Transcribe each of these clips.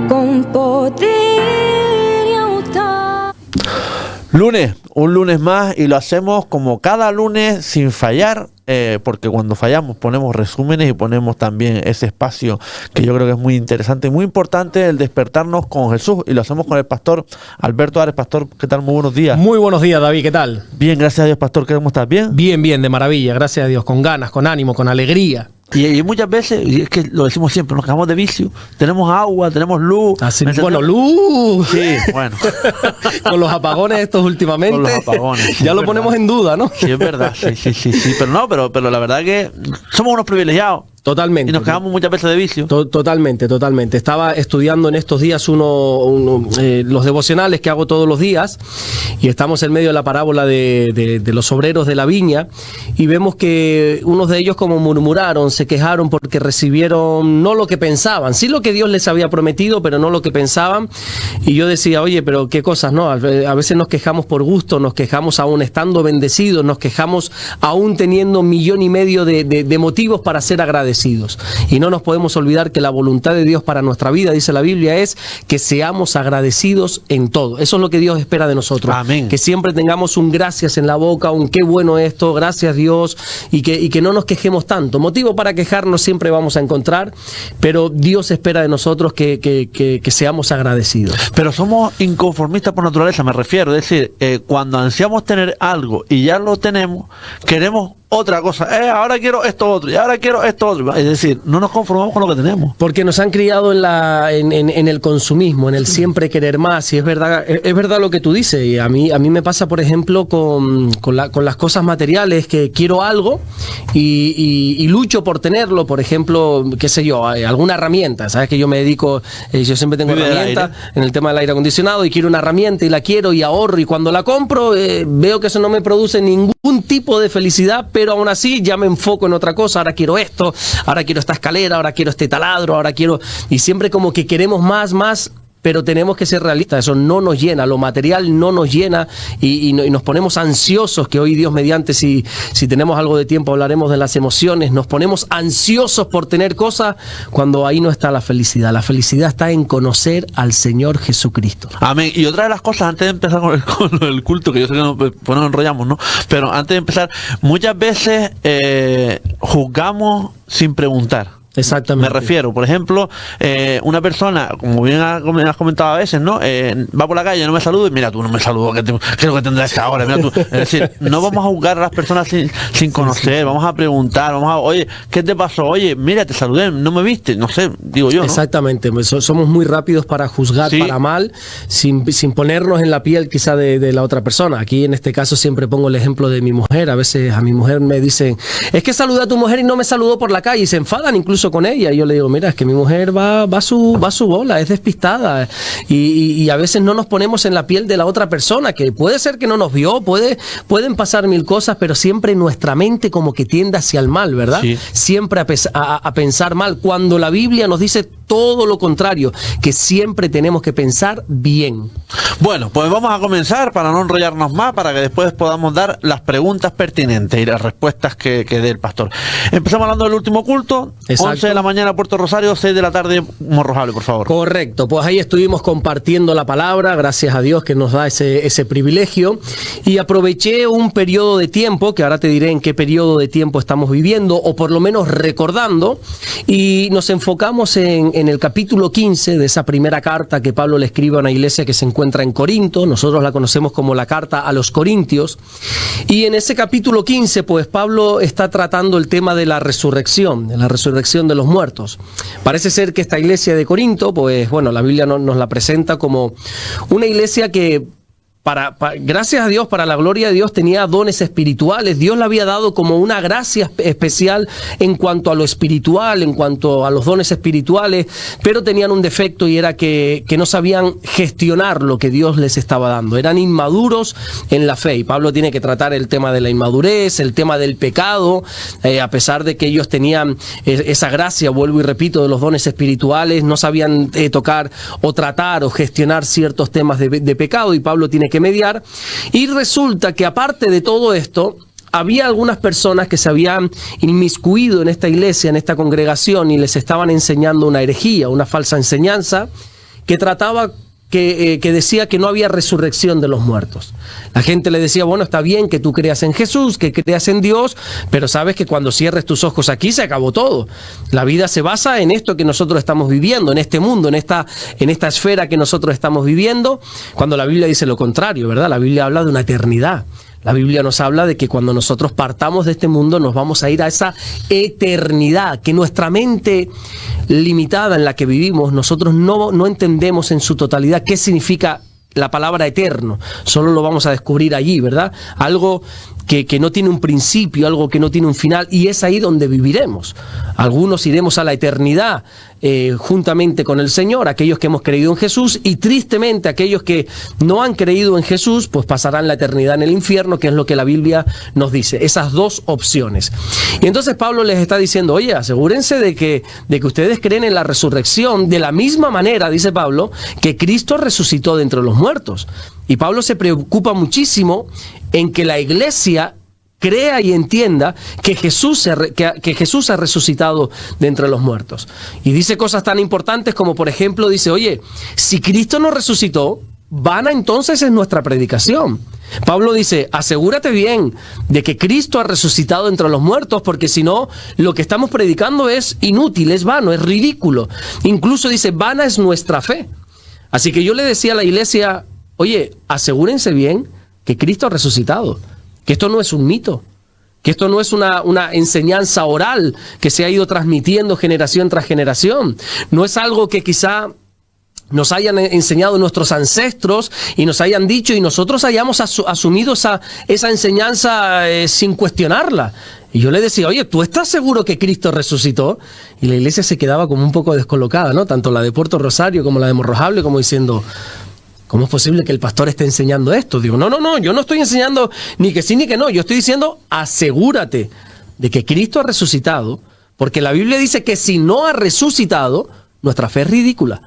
con poder y autoridad. Lunes, un lunes más, y lo hacemos como cada lunes sin fallar, porque cuando fallamos ponemos resúmenes y ponemos también ese espacio que yo creo que es muy interesante y muy importante, el despertarnos con Jesús, y lo hacemos con el pastor Alberto Ares. Pastor, ¿qué tal? Muy buenos días. Muy buenos días, David, ¿qué tal? Bien, gracias a Dios, pastor. ¿Cómo estás? ¿Bien? Bien, bien, de maravilla, gracias a Dios, con ganas, con ánimo, con alegría. Y muchas veces, y es que lo decimos siempre, nos quejamos de vicio. Tenemos agua, tenemos luz. Así, bueno, luz. Sí, bueno. Con los apagones estos últimamente. Con los apagones. Sí, ya lo ponemos en duda, ¿no? Sí, es verdad. Sí. Pero no, pero la verdad que somos unos privilegiados. Totalmente. Y nos quejamos muchas veces de vicio. Totalmente. Estaba estudiando en estos días los devocionales que hago todos los días, y estamos en medio de la parábola de los obreros de la viña, y vemos que unos de ellos como murmuraron, se quejaron porque recibieron no lo que pensaban, sí lo que Dios les había prometido, pero no lo que pensaban. Y yo decía, oye, pero qué cosas, ¿no? A veces nos quejamos por gusto, nos quejamos aún estando bendecidos, nos quejamos aún teniendo 1,5 millones de motivos para ser agradecidos. Y no nos podemos olvidar que la voluntad de Dios para nuestra vida, dice la Biblia, es que seamos agradecidos en todo. Eso es lo que Dios espera de nosotros. Amén. Que siempre tengamos un gracias en la boca, un qué bueno esto, gracias Dios, y que no nos quejemos tanto. Motivo para quejarnos siempre vamos a encontrar, pero Dios espera de nosotros que seamos agradecidos. Pero somos inconformistas por naturaleza, me refiero. Es decir, cuando ansiamos tener algo y ya lo tenemos, queremos otra cosa. Ahora quiero esto otro, y ahora quiero esto otro. Es decir, no nos conformamos con lo que tenemos. Porque nos han criado en el consumismo, en el siempre querer más. Y es verdad lo que tú dices. Y a mí me pasa, por ejemplo, con las cosas materiales, que quiero algo y lucho por tenerlo. Por ejemplo, qué sé yo, alguna herramienta. Sabes que yo me dedico, yo siempre tengo herramientas en el tema del aire acondicionado, y quiero una herramienta y la quiero y ahorro. Y cuando la compro, veo que eso no me produce ningún tipo de felicidad, pero aún así ya me enfoco en otra cosa. Ahora quiero esto, ahora quiero esta escalera, ahora quiero este taladro, ahora quiero... Y siempre como que queremos más, pero tenemos que ser realistas. Eso no nos llena, lo material no nos llena, y nos ponemos ansiosos, que hoy Dios mediante, si tenemos algo de tiempo hablaremos de las emociones. Nos ponemos ansiosos por tener cosas cuando ahí no está la felicidad. La felicidad está en conocer al Señor Jesucristo. Amén. Y otra de las cosas, antes de empezar con el culto, que yo sé que nos enrollamos, ¿no? Pero antes de empezar, muchas veces juzgamos sin preguntar. Exactamente. Me refiero, por ejemplo, una persona, como bien has comentado a veces, ¿no? Va por la calle, no me saluda, y mira, tú no me saludas, ¿qué es lo que tendrás esta hora? Mira tú. Es decir, no vamos a juzgar a las personas sin conocer, vamos a preguntar, oye, ¿qué te pasó? Oye, mira, te saludé, no me viste, no sé, digo yo, ¿no? Exactamente, somos muy rápidos para juzgar, sí, para mal, sin ponernos en la piel quizá de la otra persona. Aquí en este caso siempre pongo el ejemplo de mi mujer. A veces a mi mujer me dicen, es que saludé a tu mujer y no me saludó por la calle, y se enfadan incluso con ella. Y yo le digo, mira, es que mi mujer va a su bola, es despistada, y a veces no nos ponemos en la piel de la otra persona, que puede ser que no nos vio, pueden pasar mil cosas, pero siempre nuestra mente como que tiende hacia el mal, ¿verdad? Sí. Siempre a pensar mal, cuando la Biblia nos dice todo lo contrario, que siempre tenemos que pensar bien. Bueno, pues vamos a comenzar, para no enrollarnos más, para que después podamos dar las preguntas pertinentes y las respuestas que dé el pastor. Empezamos hablando del último culto. Exacto. 11 de la mañana Puerto Rosario, 6 de la tarde Morrojable, por favor. Correcto, pues ahí estuvimos compartiendo la palabra, gracias a Dios que nos da ese privilegio, y aproveché un periodo de tiempo, que ahora te diré en qué periodo de tiempo estamos viviendo, o por lo menos recordando, y nos enfocamos en el capítulo 15 de esa primera carta que Pablo le escribe a una iglesia que se encuentra en Corinto. Nosotros la conocemos como la carta a los Corintios, y en ese capítulo 15 pues Pablo está tratando el tema de la resurrección de los muertos. Parece ser que esta iglesia de Corinto, pues bueno, la Biblia nos la presenta como una iglesia que gracias a Dios, para la gloria de Dios, tenía dones espirituales. Dios le había dado como una gracia especial en cuanto a lo espiritual, en cuanto a los dones espirituales, pero tenían un defecto, y era que no sabían gestionar lo que Dios les estaba dando. Eran inmaduros en la fe, y Pablo tiene que tratar el tema de la inmadurez, el tema del pecado, a pesar de que ellos tenían esa gracia, vuelvo y repito, de los dones espirituales, no sabían tocar o tratar o gestionar ciertos temas de pecado, y Pablo tiene que mediar. Y resulta que, aparte de todo esto, había algunas personas que se habían inmiscuido en esta iglesia, en esta congregación, y les estaban enseñando una herejía, una falsa enseñanza, que trataba que decía que no había resurrección de los muertos. La gente le decía, bueno, está bien que tú creas en Jesús, que creas en Dios, pero sabes que cuando cierres tus ojos aquí se acabó todo. La vida se basa en esto que nosotros estamos viviendo, en este mundo, en esta esfera que nosotros estamos viviendo, cuando la Biblia dice lo contrario, ¿verdad? La Biblia habla de una eternidad. La Biblia nos habla de que cuando nosotros partamos de este mundo nos vamos a ir a esa eternidad, que nuestra mente limitada en la que vivimos, nosotros no entendemos en su totalidad qué significa la palabra eterno. Solo lo vamos a descubrir allí, ¿verdad? Algo que no tiene un principio, algo que no tiene un final, y es ahí donde viviremos. Algunos iremos a la eternidad juntamente con el Señor, aquellos que hemos creído en Jesús, y tristemente aquellos que no han creído en Jesús, pues pasarán la eternidad en el infierno, que es lo que la Biblia nos dice. Esas dos opciones. Y entonces Pablo les está diciendo, oye, asegúrense de que ustedes creen en la resurrección de la misma manera, dice Pablo, que Cristo resucitó de entre los muertos. Y Pablo se preocupa muchísimo en que la iglesia crea y entienda que Jesús ha resucitado de entre los muertos. Y dice cosas tan importantes como, por ejemplo, dice, oye, si Cristo no resucitó, vana entonces es nuestra predicación. Pablo dice, asegúrate bien de que Cristo ha resucitado entre los muertos, porque si no, lo que estamos predicando es inútil, es vano, es ridículo. Incluso dice, vana es nuestra fe. Así que yo le decía a la iglesia, oye, asegúrense bien que Cristo ha resucitado, que esto no es un mito, que esto no es una enseñanza oral que se ha ido transmitiendo generación tras generación, no es algo que quizá nos hayan enseñado nuestros ancestros y nos hayan dicho y nosotros hayamos asumido esa enseñanza sin cuestionarla. Y yo le decía, oye, ¿tú estás seguro que Cristo resucitó? Y la iglesia se quedaba como un poco descolocada, ¿no? Tanto la de Puerto Rosario como la de Morrojable, como diciendo, ¿cómo es posible que el pastor esté enseñando esto? Digo, no, yo no estoy enseñando ni que sí ni que no. Yo estoy diciendo, asegúrate de que Cristo ha resucitado, porque la Biblia dice que si no ha resucitado, nuestra fe es ridícula.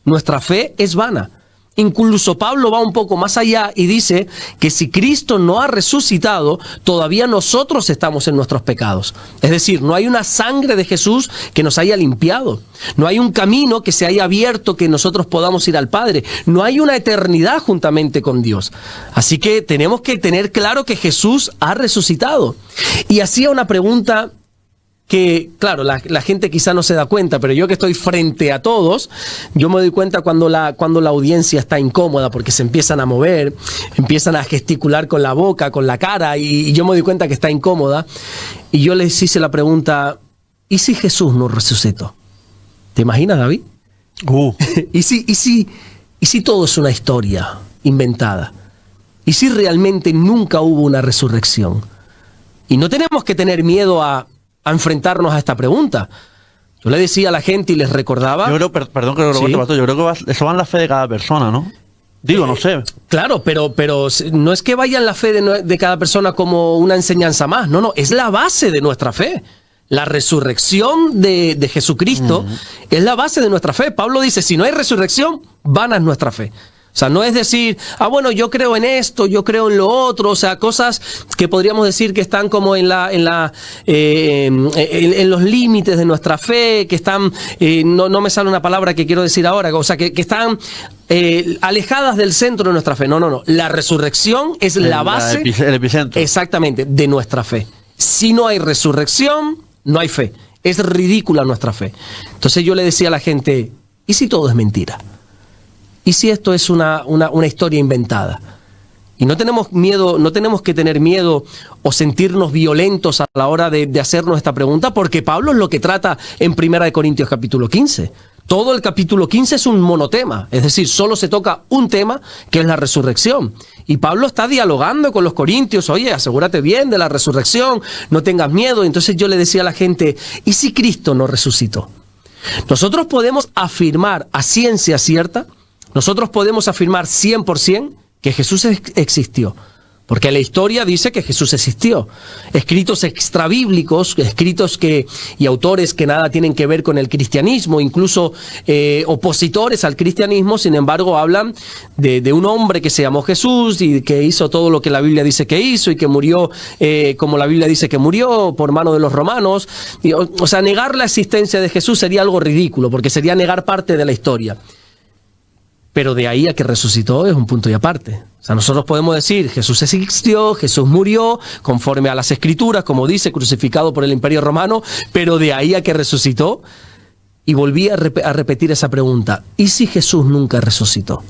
Nuestra fe es vana. Incluso Pablo va un poco más allá y dice que si Cristo no ha resucitado, todavía nosotros estamos en nuestros pecados. Es decir, no hay una sangre de Jesús que nos haya limpiado. No hay un camino que se haya abierto que nosotros podamos ir al Padre. No hay una eternidad juntamente con Dios. Así que tenemos que tener claro que Jesús ha resucitado. Y hacía una pregunta que, claro, la gente quizá no se da cuenta, pero yo que estoy frente a todos, yo me doy cuenta cuando la audiencia está incómoda porque se empiezan a mover, empiezan a gesticular con la boca, con la cara, y yo me doy cuenta que está incómoda. Y yo les hice la pregunta, ¿y si Jesús no resucitó? ¿Te imaginas, David? ¿Y si todo es una historia inventada? ¿Y si realmente nunca hubo una resurrección? Y no tenemos que tener miedo a enfrentarnos a esta pregunta. Yo le decía a la gente y les recordaba... Yo creo, perdón que lo recuerde, pastor, yo creo que eso va en la fe de cada persona, ¿no? Digo, no sé. Claro, pero no es que vaya en la fe de cada persona como una enseñanza más. No, es la base de nuestra fe. La resurrección de Jesucristo es la base de nuestra fe. Pablo dice, si no hay resurrección, vana es nuestra fe. O sea, no es decir, bueno, yo creo en esto, yo creo en lo otro, o sea, cosas que podríamos decir que están como en los límites de nuestra fe, que están, no me sale una palabra que quiero decir ahora, o sea, que están alejadas del centro de nuestra fe. No. La resurrección es la base, el epicentro. Exactamente, de nuestra fe. Si no hay resurrección, no hay fe. Es ridícula nuestra fe. Entonces yo le decía a la gente, ¿y si todo es mentira? ¿Y si esto es una historia inventada? Y no tenemos miedo, no tenemos que tener miedo o sentirnos violentos a la hora de hacernos esta pregunta, porque Pablo es lo que trata en 1 Corintios capítulo 15. Todo el capítulo 15 es un monotema, es decir, solo se toca un tema, que es la resurrección. Y Pablo está dialogando con los corintios, oye, asegúrate bien de la resurrección, no tengas miedo. Entonces yo le decía a la gente, ¿y si Cristo no resucitó? Nosotros podemos afirmar a ciencia cierta, nosotros podemos afirmar 100% que Jesús existió, porque la historia dice que Jesús existió. Escritos extrabíblicos, escritos y autores que nada tienen que ver con el cristianismo, incluso opositores al cristianismo, sin embargo hablan de un hombre que se llamó Jesús y que hizo todo lo que la Biblia dice que hizo y que murió como la Biblia dice que murió por mano de los romanos. O sea, negar la existencia de Jesús sería algo ridículo, porque sería negar parte de la historia. pero de ahí a que resucitó es un punto y aparte. O sea, nosotros podemos decir, Jesús existió, Jesús murió, conforme a las Escrituras, como dice, crucificado por el Imperio Romano, pero de ahí a que resucitó. Y volví a repetir esa pregunta, ¿y si Jesús nunca resucitó?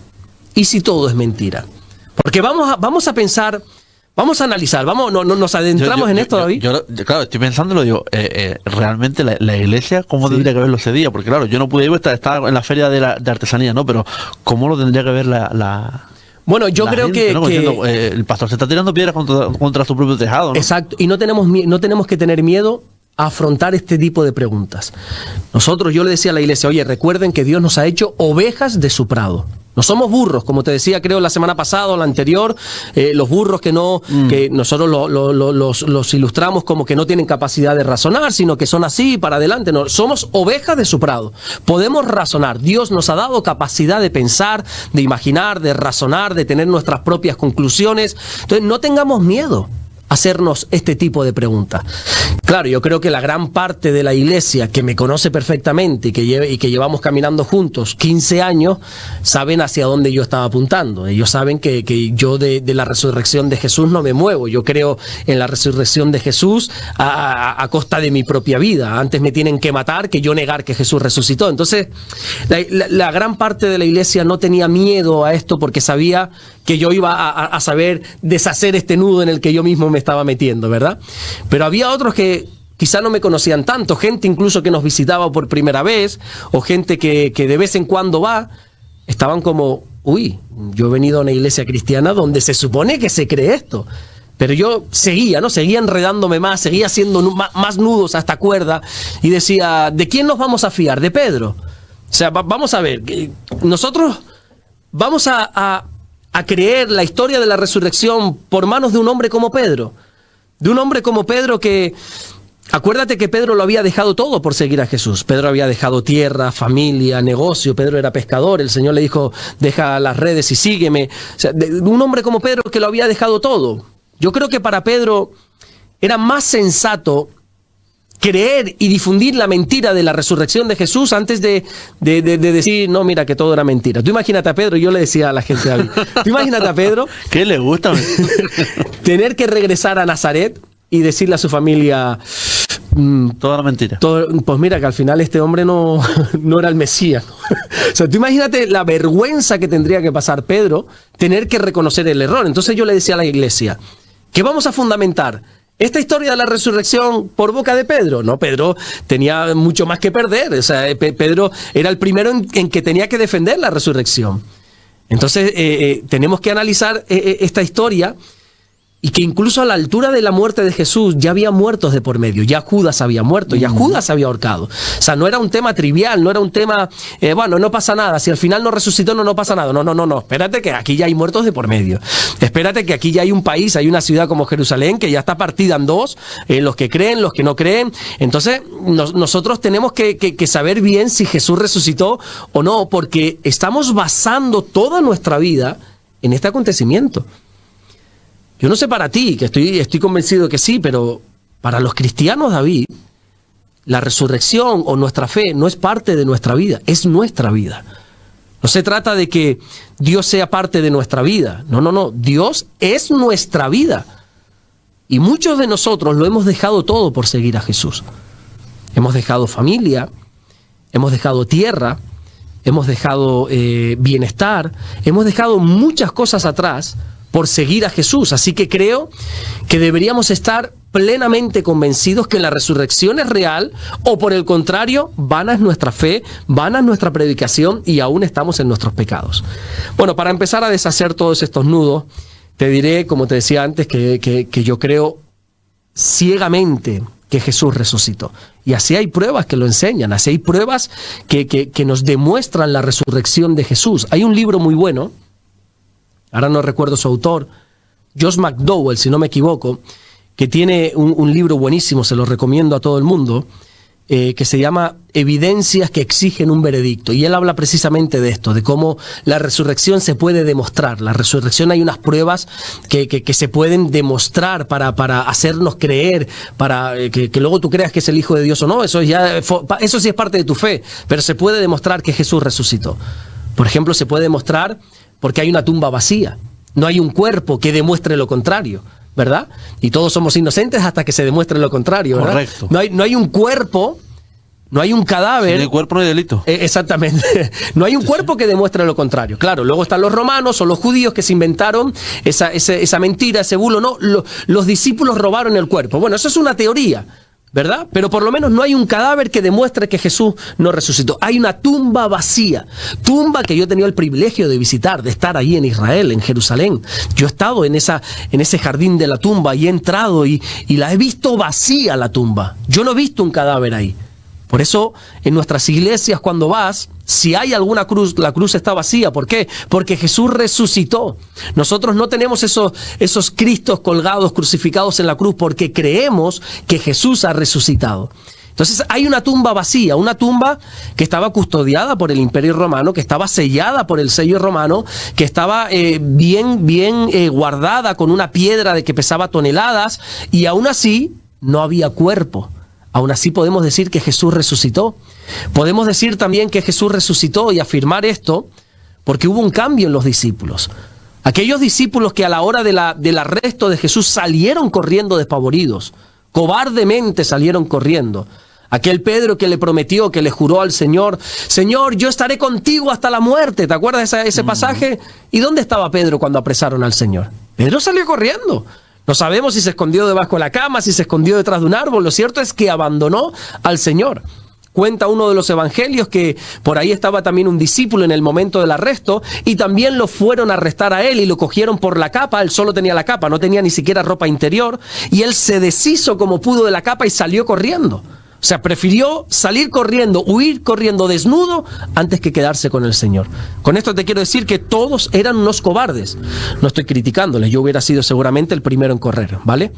¿Y si todo es mentira? Porque vamos a pensar, vamos a analizar, nos adentramos en esto, David. Claro, estoy pensándolo, digo, realmente la iglesia, ¿cómo tendría que verlo ese día? Porque claro, yo no pude ir, estaba en la feria de artesanía, ¿no? Pero ¿cómo lo tendría que ver Bueno, yo creo gente, ¿no? que Diciendo, el pastor se está tirando piedras contra su propio tejado, ¿no? Exacto, y no tenemos que tener miedo a afrontar este tipo de preguntas. Yo le decía a la iglesia, oye, recuerden que Dios nos ha hecho ovejas de su prado. No somos burros, como te decía, creo, la semana pasada o la anterior, los burros que nosotros los ilustramos como que no tienen capacidad de razonar, sino que son así, para adelante. No, somos ovejas de su prado. Podemos razonar. Dios nos ha dado capacidad de pensar, de imaginar, de razonar, de tener nuestras propias conclusiones. Entonces, no tengamos miedo a hacernos este tipo de preguntas. Claro, yo creo que la gran parte de la iglesia que me conoce perfectamente y que llevamos caminando juntos 15 años, saben hacia dónde yo estaba apuntando. Ellos saben que yo de la resurrección de Jesús no me muevo. Yo creo en la resurrección de Jesús a costa de mi propia vida. Antes me tienen que matar que yo negar que Jesús resucitó. Entonces, la gran parte de la iglesia no tenía miedo a esto porque sabía que yo iba a saber deshacer este nudo en el que yo mismo me estaba metiendo, ¿verdad? Pero había otros que quizá no me conocían tanto, gente incluso que nos visitaba por primera vez, o gente que de vez en cuando estaban como, uy, yo he venido a una iglesia cristiana donde se supone que se cree esto. Pero yo seguía enredándome más, seguía haciendo más nudos a esta cuerda, y decía, ¿de quién nos vamos a fiar? ¿De Pedro? O sea, vamos a ver, nosotros vamos a creer la historia de la resurrección por manos de un hombre como Pedro. De un hombre como Pedro que, acuérdate que Pedro lo había dejado todo por seguir a Jesús. Pedro había dejado tierra, familia, negocio. Pedro era pescador. El Señor le dijo, deja las redes y sígueme. O sea, de un hombre como Pedro que lo había dejado todo. Yo creo que para Pedro era más sensato creer y difundir la mentira de la resurrección de Jesús antes de decir, no, mira, que todo era mentira. Tú imagínate a Pedro, yo le decía a la gente, David, tú imagínate a Pedro, ¿qué le gusta? tener que regresar a Nazaret y decirle a su familia, toda la mentira. Pues mira, que al final este hombre no era el Mesías. O sea, tú imagínate la vergüenza que tendría que pasar Pedro, tener que reconocer el error. Entonces yo le decía a la iglesia, que vamos a fundamentar esta historia de la resurrección por boca de Pedro. No, Pedro tenía mucho más que perder. O sea, Pedro era el primero en que tenía que defender la resurrección. Entonces, tenemos que analizar esta historia, y que incluso a la altura de la muerte de Jesús ya había muertos de por medio, ya Judas había muerto, ya Judas había ahorcado. O sea, no era un tema trivial, no era un tema, bueno, no pasa nada, si al final no resucitó, no pasa nada. No, espérate que aquí ya hay muertos de por medio. Espérate que aquí ya hay un país, hay una ciudad como Jerusalén que ya está partida en dos, los que creen, los que no creen. Entonces, nosotros tenemos que saber bien si Jesús resucitó o no, porque estamos basando toda nuestra vida en este acontecimiento. Yo no sé para ti, que estoy convencido que sí, pero para los cristianos, David, la resurrección o nuestra fe no es parte de nuestra vida, es nuestra vida. No se trata de que Dios sea parte de nuestra vida. No. Dios es nuestra vida. Y muchos de nosotros lo hemos dejado todo por seguir a Jesús. Hemos dejado familia, hemos dejado tierra, hemos dejado bienestar, hemos dejado muchas cosas atrás por seguir a Jesús. Así que creo que deberíamos estar plenamente convencidos que la resurrección es real, o por el contrario, vana es nuestra fe, vana es nuestra predicación y aún estamos en nuestros pecados. Bueno, para empezar a deshacer todos estos nudos, te diré, como te decía antes, que yo creo ciegamente que Jesús resucitó. Y así hay pruebas que lo enseñan, así hay pruebas que nos demuestran la resurrección de Jesús. Hay un libro muy bueno, ahora no recuerdo su autor, Josh McDowell, si no me equivoco, que tiene un libro buenísimo, se lo recomiendo a todo el mundo, que se llama Evidencias que exigen un veredicto. Y él habla precisamente de esto, de cómo la resurrección se puede demostrar. La resurrección, hay unas pruebas que se pueden demostrar para hacernos creer, para que luego tú creas que es el Hijo de Dios o no. Eso sí es parte de tu fe, pero se puede demostrar que Jesús resucitó. Por ejemplo, se puede demostrar porque hay una tumba vacía. No hay un cuerpo que demuestre lo contrario, ¿verdad? Y todos somos inocentes hasta que se demuestre lo contrario, ¿verdad? Correcto. No hay un cuerpo, no hay un cadáver. En el cuerpo no hay delito. Exactamente. No hay un cuerpo que demuestre lo contrario. Claro, luego están los romanos o los judíos que se inventaron esa mentira, ese bulo. No, los discípulos robaron el cuerpo. Bueno, eso es una teoría, ¿verdad? Pero por lo menos no hay un cadáver que demuestre que Jesús no resucitó. Hay una tumba vacía. Tumba que yo he tenido el privilegio de visitar, de estar ahí en Israel, en Jerusalén. Yo he estado en ese jardín de la tumba y he entrado y la he visto vacía la tumba. Yo no he visto un cadáver ahí. Por eso, en nuestras iglesias, cuando vas, si hay alguna cruz, la cruz está vacía. ¿Por qué? Porque Jesús resucitó. Nosotros no tenemos esos Cristos colgados, crucificados en la cruz, porque creemos que Jesús ha resucitado. Entonces, hay una tumba vacía, una tumba que estaba custodiada por el Imperio Romano, que estaba sellada por el sello romano, que estaba bien guardada con una piedra de que pesaba toneladas, y aún así no había cuerpo. Aún así podemos decir que Jesús resucitó. Podemos decir también que Jesús resucitó y afirmar esto porque hubo un cambio en los discípulos. Aquellos discípulos que a la hora del arresto de Jesús salieron corriendo despavoridos, cobardemente salieron corriendo. Aquel Pedro que le prometió, que le juró al Señor, Señor, yo estaré contigo hasta la muerte. ¿Te acuerdas de ese pasaje? ¿Y dónde estaba Pedro cuando apresaron al Señor? Pedro salió corriendo. No sabemos si se escondió debajo de la cama, si se escondió detrás de un árbol. Lo cierto es que abandonó al Señor. Cuenta uno de los evangelios que por ahí estaba también un discípulo en el momento del arresto y también lo fueron a arrestar a él y lo cogieron por la capa. Él solo tenía la capa, no tenía ni siquiera ropa interior, y él se deshizo como pudo de la capa y salió corriendo. O sea, prefirió salir corriendo, huir corriendo desnudo antes que quedarse con el Señor. Con esto te quiero decir que todos eran unos cobardes. No estoy criticándoles, yo hubiera sido seguramente el primero en correr, ¿vale?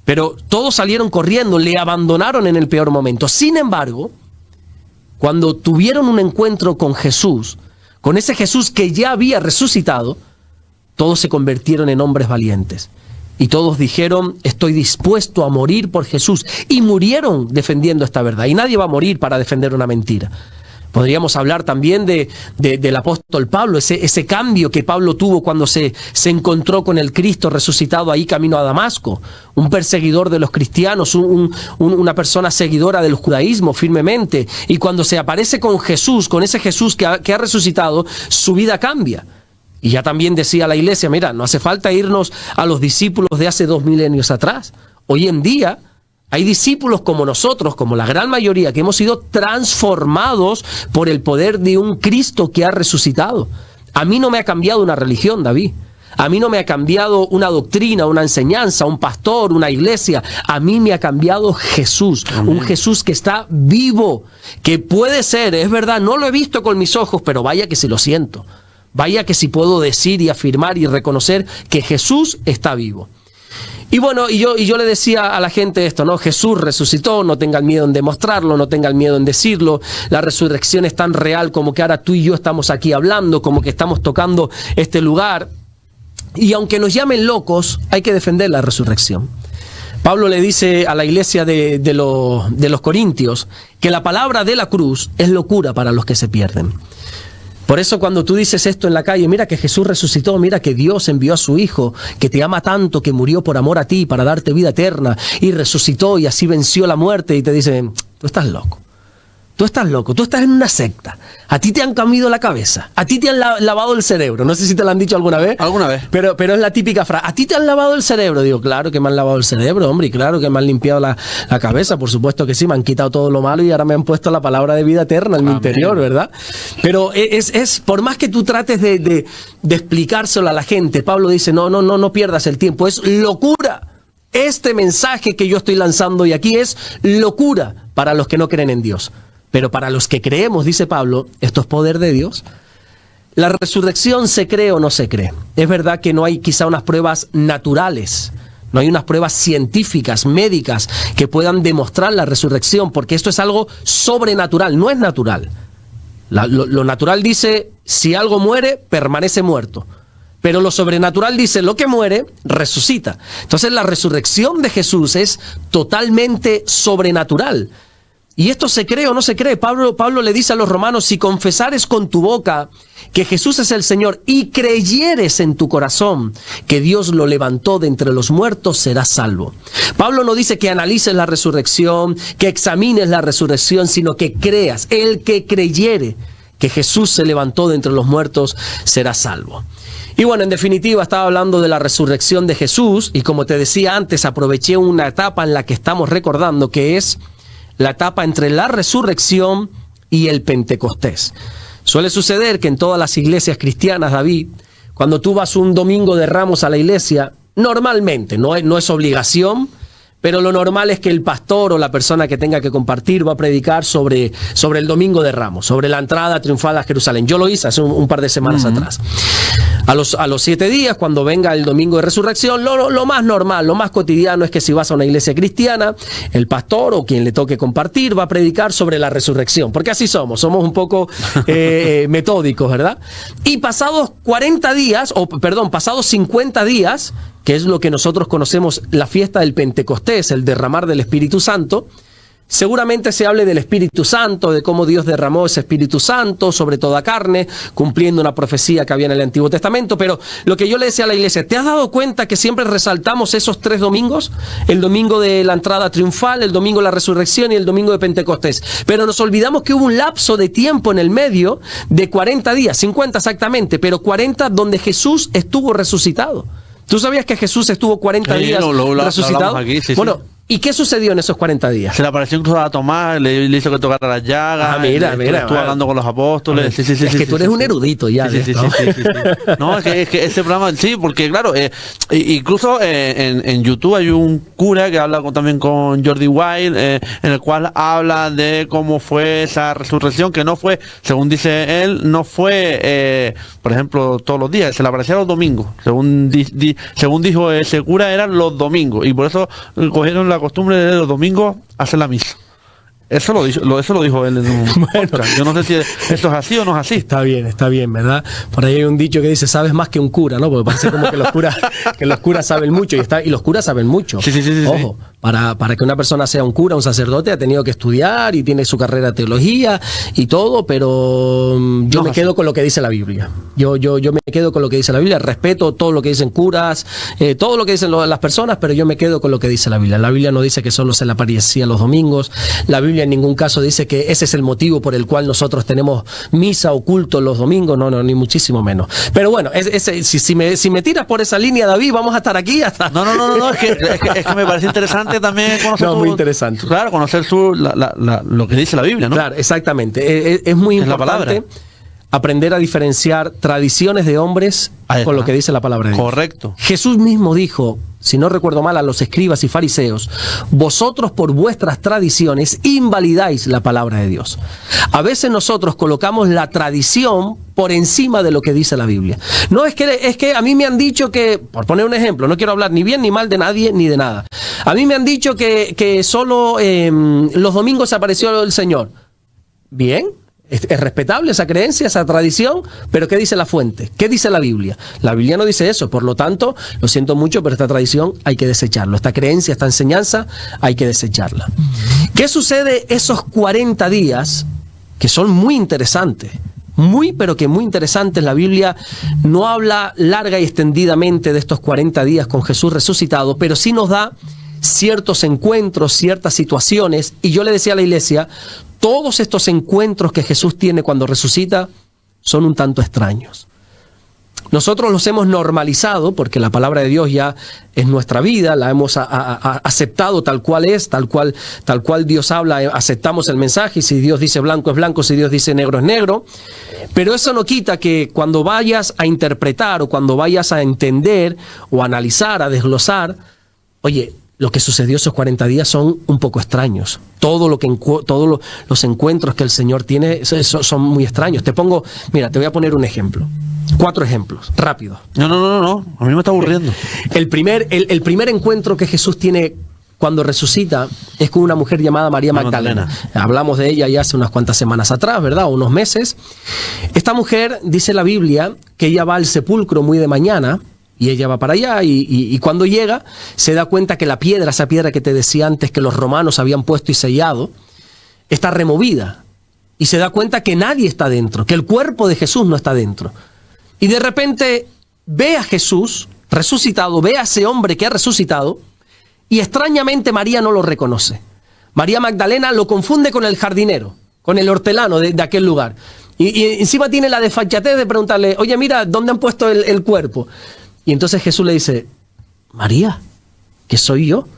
Pero todos salieron corriendo, le abandonaron en el peor momento. Sin embargo, cuando tuvieron un encuentro con Jesús, con ese Jesús que ya había resucitado, todos se convirtieron en hombres valientes. Y todos dijeron, estoy dispuesto a morir por Jesús. Y murieron defendiendo esta verdad. Y nadie va a morir para defender una mentira. Podríamos hablar también del apóstol Pablo, ese cambio que Pablo tuvo cuando se encontró con el Cristo resucitado ahí camino a Damasco. Un perseguidor de los cristianos, una persona seguidora del judaísmo firmemente. Y cuando se aparece con Jesús, con ese Jesús que ha resucitado, su vida cambia. Y ya también decía la iglesia, mira, no hace falta irnos a los discípulos de hace 2 milenios atrás. Hoy en día hay discípulos como nosotros, como la gran mayoría, que hemos sido transformados por el poder de un Cristo que ha resucitado. A mí no me ha cambiado una religión, David. A mí no me ha cambiado una doctrina, una enseñanza, un pastor, una iglesia. A mí me ha cambiado Jesús. Amén. Un Jesús que está vivo, que puede ser, es verdad, no lo he visto con mis ojos, pero vaya que sí lo siento. Vaya que sí puedo decir y afirmar y reconocer que Jesús está vivo. Y bueno, y yo le decía a la gente esto, ¿no? Jesús resucitó, no tengan miedo en demostrarlo, no tengan miedo en decirlo. La resurrección es tan real como que ahora tú y yo estamos aquí hablando, como que estamos tocando este lugar. Y aunque nos llamen locos, hay que defender la resurrección. Pablo le dice a la iglesia de los Corintios que la palabra de la cruz es locura para los que se pierden. Por eso cuando tú dices esto en la calle, mira que Jesús resucitó, mira que Dios envió a su Hijo, que te ama tanto, que murió por amor a ti, para darte vida eterna, y resucitó y así venció la muerte, y te dicen, tú estás loco. Tú estás loco, tú estás en una secta. A ti te han cambiado la cabeza, a ti te han lavado el cerebro. No sé si te lo han dicho alguna vez. Alguna vez. Pero es la típica frase, a ti te han lavado el cerebro. Digo, claro que me han lavado el cerebro, hombre, y claro que me han limpiado la cabeza. Por supuesto que sí, me han quitado todo lo malo y ahora me han puesto la palabra de vida eterna en mi interior, ¿verdad? Pero es por más que tú trates de explicárselo a la gente, Pablo dice, no pierdas el tiempo, es locura. Este mensaje que yo estoy lanzando hoy aquí es locura para los que no creen en Dios. Pero para los que creemos, dice Pablo, esto es poder de Dios. ¿La resurrección se cree o no se cree? Es verdad que no hay quizá unas pruebas naturales, no hay unas pruebas científicas, médicas, que puedan demostrar la resurrección, porque esto es algo sobrenatural, no es natural. Lo natural dice, si algo muere, permanece muerto. Pero lo sobrenatural dice, lo que muere, resucita. Entonces la resurrección de Jesús es totalmente sobrenatural. ¿Y esto se cree o no se cree? Pablo le dice a los romanos, si confesares con tu boca que Jesús es el Señor y creyeres en tu corazón que Dios lo levantó de entre los muertos, serás salvo. Pablo no dice que analices la resurrección, que examines la resurrección, sino que creas. El que creyere que Jesús se levantó de entre los muertos, será salvo. Y bueno, en definitiva estaba hablando de la resurrección de Jesús y como te decía antes, aproveché una etapa en la que estamos recordando que es la etapa entre la resurrección y el Pentecostés. Suele suceder que en todas las iglesias cristianas, David, cuando tú vas un domingo de Ramos a la iglesia, normalmente, no es obligación, pero lo normal es que el pastor o la persona que tenga que compartir va a predicar sobre el Domingo de Ramos, sobre la entrada triunfal a Jerusalén. Yo lo hice hace un par de semanas atrás. A los 7 días, cuando venga el Domingo de Resurrección, lo más normal, lo más cotidiano es que si vas a una iglesia cristiana, el pastor o quien le toque compartir va a predicar sobre la resurrección, porque así somos un poco metódicos, ¿verdad? Y pasados 50 días, que es lo que nosotros conocemos la fiesta del Pentecostés, el derramar del Espíritu Santo, seguramente se hable del Espíritu Santo, de cómo Dios derramó ese Espíritu Santo sobre toda carne, cumpliendo una profecía que había en el Antiguo Testamento. Pero lo que yo le decía a la iglesia, ¿te has dado cuenta que siempre resaltamos esos 3 domingos? El domingo de la entrada triunfal, el domingo de la resurrección y el domingo de Pentecostés. Pero nos olvidamos que hubo un lapso de tiempo en el medio de 40 días, 50 exactamente, pero 40 donde Jesús estuvo resucitado. ¿Tú sabías que Jesús estuvo 40 días resucitado? Aquí, sí, bueno, ¿y qué sucedió en esos 40 días? Se le apareció incluso a Tomás, le hizo que tocara las llagas. Mira. Estuvo hablando con los apóstoles. Es que tú eres un erudito ya. Sí. No, es que ese programa, sí, porque claro, incluso en YouTube hay un cura que habla también con Jordi Wild, en el cual habla de cómo fue esa resurrección, que no fue, según dice él, no fue, por ejemplo, todos los días, se le aparecía los domingos. Según dijo ese cura, eran los domingos. Y por eso cogieron la costumbre de los domingos hacer la misa. Eso lo dijo él en un podcast. Yo no sé si esto es así o no es así. Está bien, ¿verdad? Por ahí hay un dicho que dice, sabes más que un cura, ¿no? Porque parece como que los curas saben mucho y los curas saben mucho. Sí. Ojo, para que una persona sea un cura, un sacerdote, ha tenido que estudiar y tiene su carrera de teología y todo, pero yo me quedo con lo que dice la Biblia. Yo me quedo con lo que dice la Biblia. Respeto todo lo que dicen curas, todo lo que dicen las personas, pero yo me quedo con lo que dice la Biblia. La Biblia no dice que solo se le aparecía los domingos. La Biblia en ningún caso dice que ese es el motivo por el cual nosotros tenemos misa o culto los domingos. No, ni muchísimo menos. Pero bueno, si me tiras por esa línea, David, vamos a estar aquí hasta... No, es que me parece interesante también conocer muy interesante. Claro, conocer lo que dice la Biblia, ¿no? Claro, exactamente. Es muy importante aprender a diferenciar tradiciones de hombres con lo que dice la palabra de Dios. Correcto. Jesús mismo dijo, si no recuerdo mal, a los escribas y fariseos, vosotros por vuestras tradiciones invalidáis la palabra de Dios. A veces nosotros colocamos la tradición por encima de lo que dice la Biblia. No, es que a mí me han dicho que, por poner un ejemplo, no quiero hablar ni bien ni mal de nadie ni de nada. A mí me han dicho que solo los domingos apareció el Señor. Bien. Es respetable esa creencia, esa tradición, pero ¿qué dice la fuente? ¿Qué dice la Biblia? La Biblia no dice eso, por lo tanto, lo siento mucho, pero esta tradición hay que desecharlo. Esta creencia, esta enseñanza, hay que desecharla. ¿Qué sucede esos 40 días que son muy interesantes? Pero que muy interesantes. La Biblia no habla larga y extendidamente de estos 40 días con Jesús resucitado, pero sí nos da ciertos encuentros, ciertas situaciones, y yo le decía a la iglesia, todos estos encuentros que Jesús tiene cuando resucita son un tanto extraños. Nosotros los hemos normalizado porque la palabra de Dios ya es nuestra vida, la hemos aceptado tal cual es, tal cual Dios habla, aceptamos el mensaje, y si Dios dice blanco es blanco, si Dios dice negro es negro. Pero eso no quita que cuando vayas a interpretar o cuando vayas a entender o a analizar, a desglosar, oye, lo que sucedió esos 40 días son un poco extraños. Todos los encuentros que el Señor tiene son muy extraños. Te voy a poner un ejemplo. 4 ejemplos, rápido. No. A mí me está aburriendo. El primer encuentro que Jesús tiene cuando resucita es con una mujer llamada María Magdalena. Hablamos de ella ya hace unas cuantas semanas atrás, ¿verdad? Unos meses. Esta mujer, dice la Biblia, que ella va al sepulcro muy de mañana. Y ella va para allá y cuando llega se da cuenta que esa piedra que te decía antes que los romanos habían puesto y sellado, está removida y se da cuenta que nadie está dentro, que el cuerpo de Jesús no está dentro. Y de repente ve a Jesús resucitado, ve a ese hombre que ha resucitado, y extrañamente María no lo reconoce. María Magdalena lo confunde con el jardinero, con el hortelano de aquel lugar. Y encima tiene la desfachatez de preguntarle, oye, mira, ¿dónde han puesto el cuerpo? Y entonces Jesús le dice, María, ¿qué soy yo?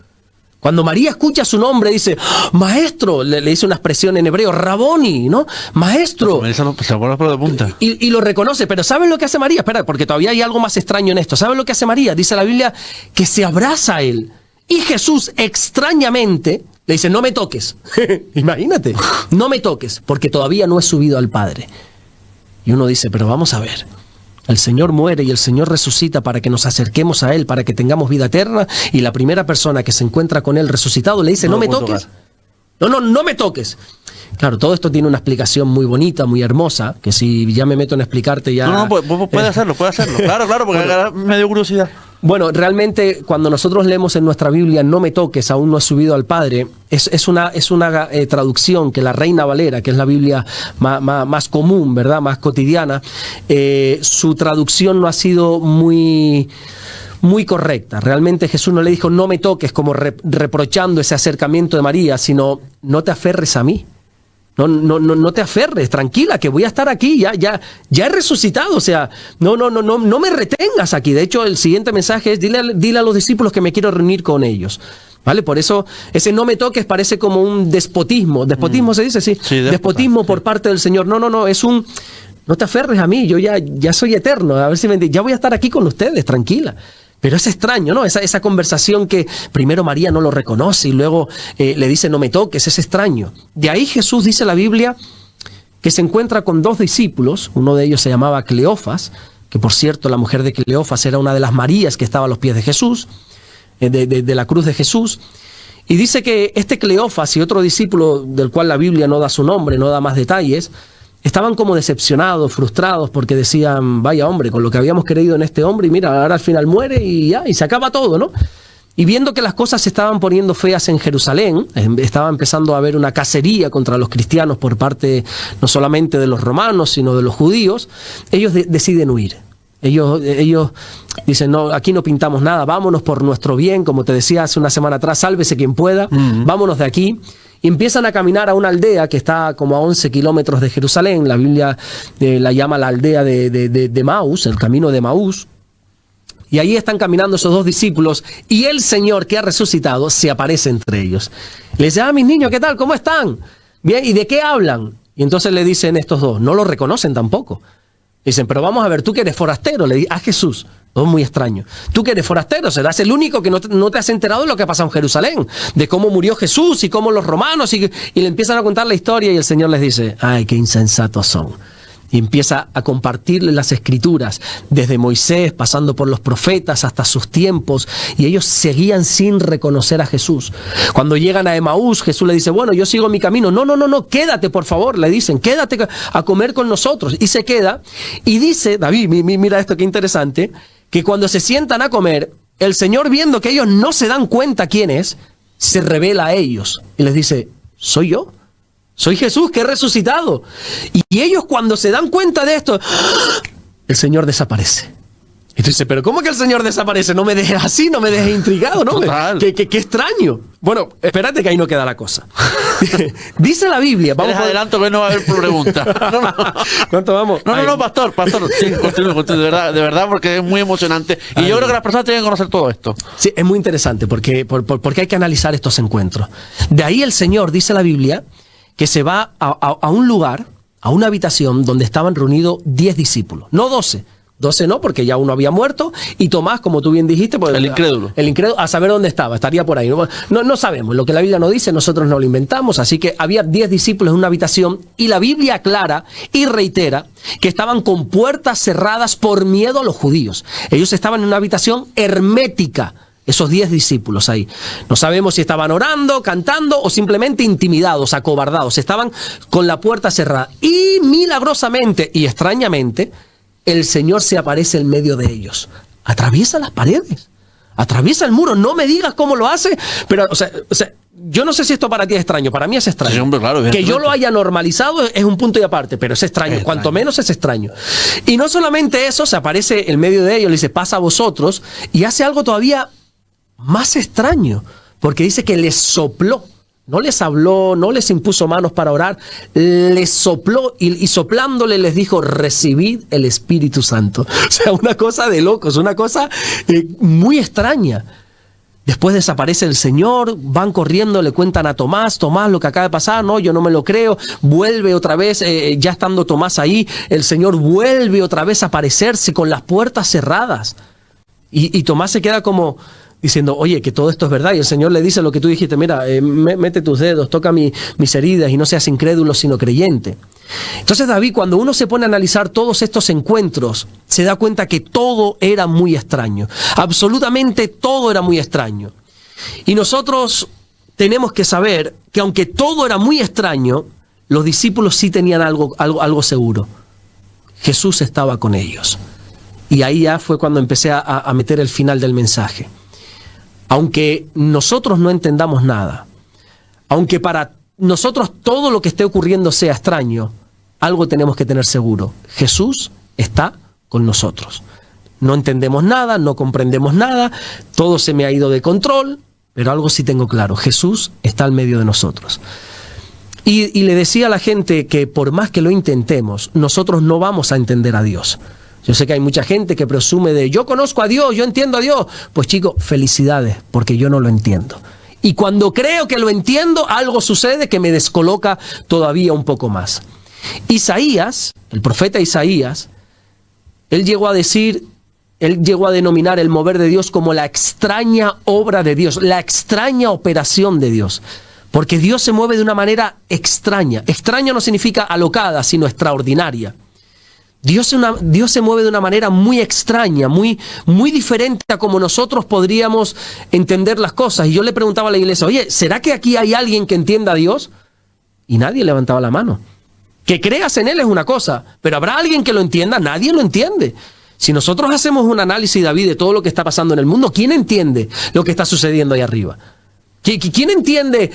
Cuando María escucha su nombre, dice, maestro, le dice una expresión en hebreo, Raboni, ¿no? Maestro. Se pone por de punta. Y lo reconoce, pero ¿saben lo que hace María? Espera, porque todavía hay algo más extraño en esto. ¿Saben lo que hace María? Dice la Biblia que se abraza a él. Y Jesús, extrañamente, le dice, no me toques. Imagínate, no me toques, porque todavía no he subido al Padre. Y uno dice, pero vamos a ver. El Señor muere y el Señor resucita para que nos acerquemos a Él, para que tengamos vida eterna, y la primera persona que se encuentra con Él resucitado le dice, no me toques. No me toques. Claro, todo esto tiene una explicación muy bonita, muy hermosa, que si ya me meto en explicarte ya... No, puede hacerlo. Claro, porque bueno, me dio curiosidad. Bueno, realmente cuando nosotros leemos en nuestra Biblia, no me toques, aún no he subido al Padre, es una traducción que la Reina Valera, que es la Biblia más común, ¿verdad?, más cotidiana, su traducción no ha sido muy correcta. Realmente Jesús no le dijo, no me toques, como reprochando ese acercamiento de María, sino, no te aferres a mí. No te aferres, tranquila, que voy a estar aquí, ya he resucitado, o sea, no me retengas aquí. De hecho, el siguiente mensaje es, dile a los discípulos que me quiero reunir con ellos. ¿Vale? Por eso, ese no me toques parece como un despotismo. ¿Despotismo se dice? Sí, despotismo por parte del Señor. No, es un, no te aferres a mí, yo ya soy eterno, a ver si me entiendes, ya voy a estar aquí con ustedes, tranquila. Pero es extraño, ¿no? Esa conversación que primero María no lo reconoce y luego le dice no me toques, es extraño. De ahí Jesús, dice la Biblia, que se encuentra con dos discípulos, uno de ellos se llamaba Cleofas, que por cierto la mujer de Cleofas era una de las Marías que estaba a los pies de Jesús, de la cruz de Jesús. Y dice que este Cleofas y otro discípulo del cual la Biblia no da su nombre, no da más detalles, estaban como decepcionados, frustrados, porque decían, vaya hombre, con lo que habíamos creído en este hombre, y mira, ahora al final muere y ya, y se acaba todo, ¿no? Y viendo que las cosas se estaban poniendo feas en Jerusalén, estaba empezando a haber una cacería contra los cristianos por parte no solamente de los romanos, sino de los judíos, ellos deciden huir. Ellos dicen, no, aquí no pintamos nada, vámonos por nuestro bien, como te decía hace una semana atrás, sálvese quien pueda, vámonos de aquí. Y empiezan a caminar a una aldea que está como a 11 kilómetros de Jerusalén. La Biblia la llama la aldea de Maús, el camino de Maús. Y ahí están caminando esos dos discípulos y el Señor que ha resucitado se aparece entre ellos. Les dice, mis niños, ¿qué tal? ¿Cómo están? Bien, ¿y de qué hablan? Y entonces le dicen estos dos, no lo reconocen tampoco. Dicen, pero vamos a ver, tú que eres forastero, le dice a Jesús. Todo muy extraño. Tú que eres forastero, serás el único que no te has enterado de lo que ha pasado en Jerusalén, de cómo murió Jesús y cómo los romanos, y le empiezan a contar la historia y el Señor les dice, ay, qué insensatos son. Y empieza a compartirles las escrituras, desde Moisés, pasando por los profetas, hasta sus tiempos, y ellos seguían sin reconocer a Jesús. Cuando llegan a Emaús, Jesús le dice, bueno, yo sigo mi camino. No, quédate, por favor, le dicen, quédate a comer con nosotros. Y se queda, y dice, David, mira esto, qué interesante, que cuando se sientan a comer, el Señor, viendo que ellos no se dan cuenta quién es, se revela a ellos y les dice, soy yo. Soy Jesús que he resucitado. Y ellos cuando se dan cuenta de esto, el Señor desaparece. Y tú dices, pero ¿cómo que el Señor desaparece? No me dejes así, no me dejes intrigado, ¿no? Qué extraño. Bueno, espérate que ahí no queda la cosa. Dice la Biblia, vamos a... adelanto que no va a haber pregunta. ¿Cuánto vamos? No, pastor. Sí, continúe, de verdad, porque es muy emocionante. Y yo creo que las personas tienen que conocer todo esto. Sí, es muy interesante porque hay que analizar estos encuentros. De ahí el Señor, dice la Biblia, que se va a un lugar, a una habitación donde estaban reunidos 10 discípulos, no 12. 12 no, porque ya uno había muerto, y Tomás, como tú bien dijiste, pues, el incrédulo, a saber dónde estaba, estaría por ahí. No sabemos, lo que la Biblia no dice, nosotros no lo inventamos, así que había 10 discípulos en una habitación, y la Biblia aclara y reitera que estaban con puertas cerradas por miedo a los judíos. Ellos estaban en una habitación hermética, esos 10 discípulos ahí. No sabemos si estaban orando, cantando o simplemente intimidados, acobardados. Estaban con la puerta cerrada. Y milagrosamente y extrañamente, el Señor se aparece en medio de ellos. Atraviesa las paredes. Atraviesa el muro. No me digas cómo lo hace, pero, o sea, yo no sé si esto para ti es extraño, para mí es extraño. Sí, hombre, claro, que yo lo haya normalizado es un punto y aparte, pero es extraño, cuanto menos es extraño. Y no solamente eso, se aparece en medio de ellos, le dice, pasa a vosotros, y hace algo todavía más extraño, porque dice que les sopló. No les habló, no les impuso manos para orar, les sopló y soplándole les dijo, recibid el Espíritu Santo. O sea, una cosa de locos, una cosa muy extraña. Después desaparece el Señor, van corriendo, le cuentan a Tomás lo que acaba de pasar, no, yo no me lo creo, vuelve otra vez, ya estando Tomás ahí, el Señor vuelve otra vez a aparecerse con las puertas cerradas. Y Tomás se queda como diciendo, oye, que todo esto es verdad. Y el Señor le dice lo que tú dijiste, mira, mete tus dedos, toca mis heridas y no seas incrédulo sino creyente. Entonces David, cuando uno se pone a analizar todos estos encuentros, se da cuenta que todo era muy extraño. Absolutamente todo era muy extraño. Y nosotros tenemos que saber que aunque todo era muy extraño, los discípulos sí tenían algo seguro. Jesús estaba con ellos. Y ahí ya fue cuando empecé a meter el final del mensaje. Aunque nosotros no entendamos nada, aunque para nosotros todo lo que esté ocurriendo sea extraño, algo tenemos que tener seguro. Jesús está con nosotros. No entendemos nada, no comprendemos nada, todo se me ha ido de control, pero algo sí tengo claro, Jesús está al medio de nosotros. Y le decía a la gente que por más que lo intentemos, nosotros no vamos a entender a Dios. Yo sé que hay mucha gente que presume de yo conozco a Dios, yo entiendo a Dios. Pues chicos, felicidades, porque yo no lo entiendo. Y cuando creo que lo entiendo, algo sucede que me descoloca todavía un poco más. Isaías, el profeta Isaías, él llegó a denominar el mover de Dios como la extraña obra de Dios, la extraña operación de Dios. Porque Dios se mueve de una manera extraña. Extraña no significa alocada, sino extraordinaria. Dios se mueve de una manera muy extraña, muy diferente a como nosotros podríamos entender las cosas. Y yo le preguntaba a la iglesia, oye, ¿será que aquí hay alguien que entienda a Dios? Y nadie levantaba la mano. Que creas en Él es una cosa, pero ¿habrá alguien que lo entienda? Nadie lo entiende. Si nosotros hacemos un análisis, David, de todo lo que está pasando en el mundo, ¿quién entiende lo que está sucediendo ahí arriba? ¿Quién entiende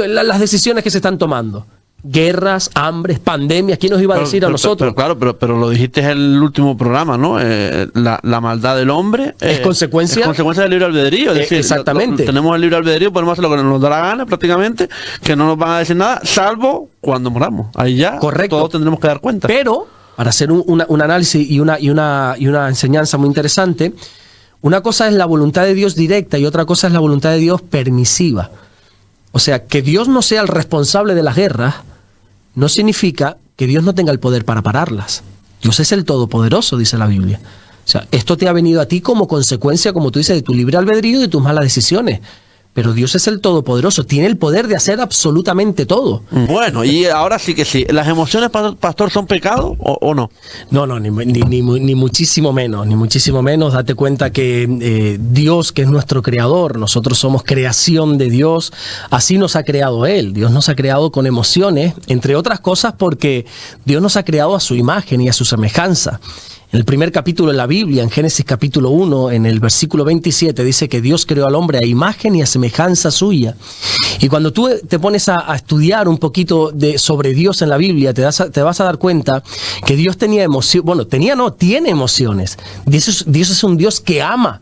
las decisiones que se están tomando? Guerras, hambres, pandemias, ¿quién nos iba a decir a nosotros? Pero lo dijiste en el último programa, ¿no? La maldad del hombre es consecuencia del libre albedrío. Es decir, exactamente. Tenemos el libre albedrío, podemos hacer lo que nos da la gana prácticamente, que no nos van a decir nada, salvo cuando moramos. Ahí ya todos tendremos que dar cuenta. Pero, para hacer un análisis y una enseñanza muy interesante, una cosa es la voluntad de Dios directa y otra cosa es la voluntad de Dios permisiva. O sea, que Dios no sea el responsable de las guerras no significa que Dios no tenga el poder para pararlas. Dios es el Todopoderoso, dice la Biblia. O sea, esto te ha venido a ti como consecuencia, como tú dices, de tu libre albedrío y de tus malas decisiones. Pero Dios es el Todopoderoso, tiene el poder de hacer absolutamente todo. Bueno, y ahora sí que sí. ¿Las emociones, pastor, son pecado o no? No, ni muchísimo menos, ni muchísimo menos. Date cuenta que Dios, que es nuestro creador, nosotros somos creación de Dios, así nos ha creado Él. Dios nos ha creado con emociones, entre otras cosas porque Dios nos ha creado a su imagen y a su semejanza. En el primer capítulo de la Biblia, en Génesis capítulo 1, en el versículo 27, dice que Dios creó al hombre a imagen y a semejanza suya. Y cuando tú te pones a estudiar un poquito sobre Dios en la Biblia, te vas a dar cuenta que Dios tenía emociones. Bueno, tiene emociones. Dios es un Dios que ama.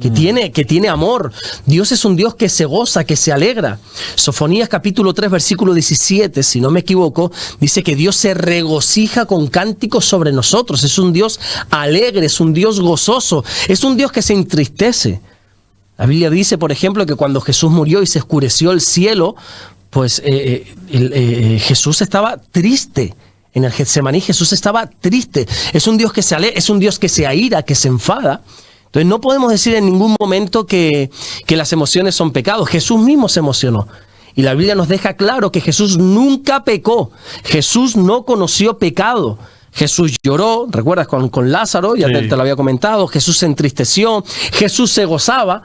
Que tiene amor. Dios es un Dios que se goza, que se alegra. Sofonías capítulo 3 versículo 17, si no me equivoco, dice que Dios se regocija con cánticos sobre nosotros. Es un Dios alegre, es un Dios gozoso, es un Dios que se entristece. La Biblia dice, por ejemplo, que cuando Jesús murió y se oscureció el cielo, pues Jesús estaba triste. En el Getsemaní Jesús estaba triste. Es un Dios que se alegra, es un Dios que se aira, que se enfada. Entonces no podemos decir en ningún momento que las emociones son pecados. Jesús mismo se emocionó. Y la Biblia nos deja claro que Jesús nunca pecó. Jesús no conoció pecado. Jesús lloró, ¿recuerdas? Con Lázaro, ya te lo había comentado. Jesús se entristeció, Jesús se gozaba.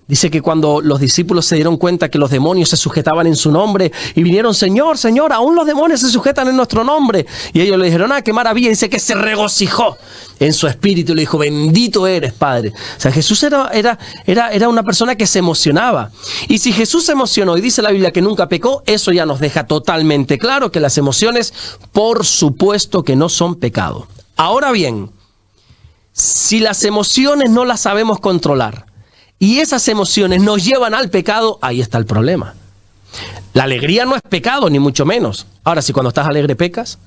Dice que cuando los discípulos se dieron cuenta que los demonios se sujetaban en su nombre y vinieron, Señor, Señor, aún los demonios se sujetan en nuestro nombre. Y ellos le dijeron, qué maravilla. Dice que se regocijó en su espíritu y le dijo, bendito eres, Padre. O sea, Jesús era una persona que se emocionaba. Y si Jesús se emocionó y dice la Biblia que nunca pecó, eso ya nos deja totalmente claro que las emociones, por supuesto que no son pecado. Ahora bien, si las emociones no las sabemos controlar, y esas emociones nos llevan al pecado, ahí está el problema. La alegría no es pecado, ni mucho menos. Ahora, si cuando estás alegre pecas,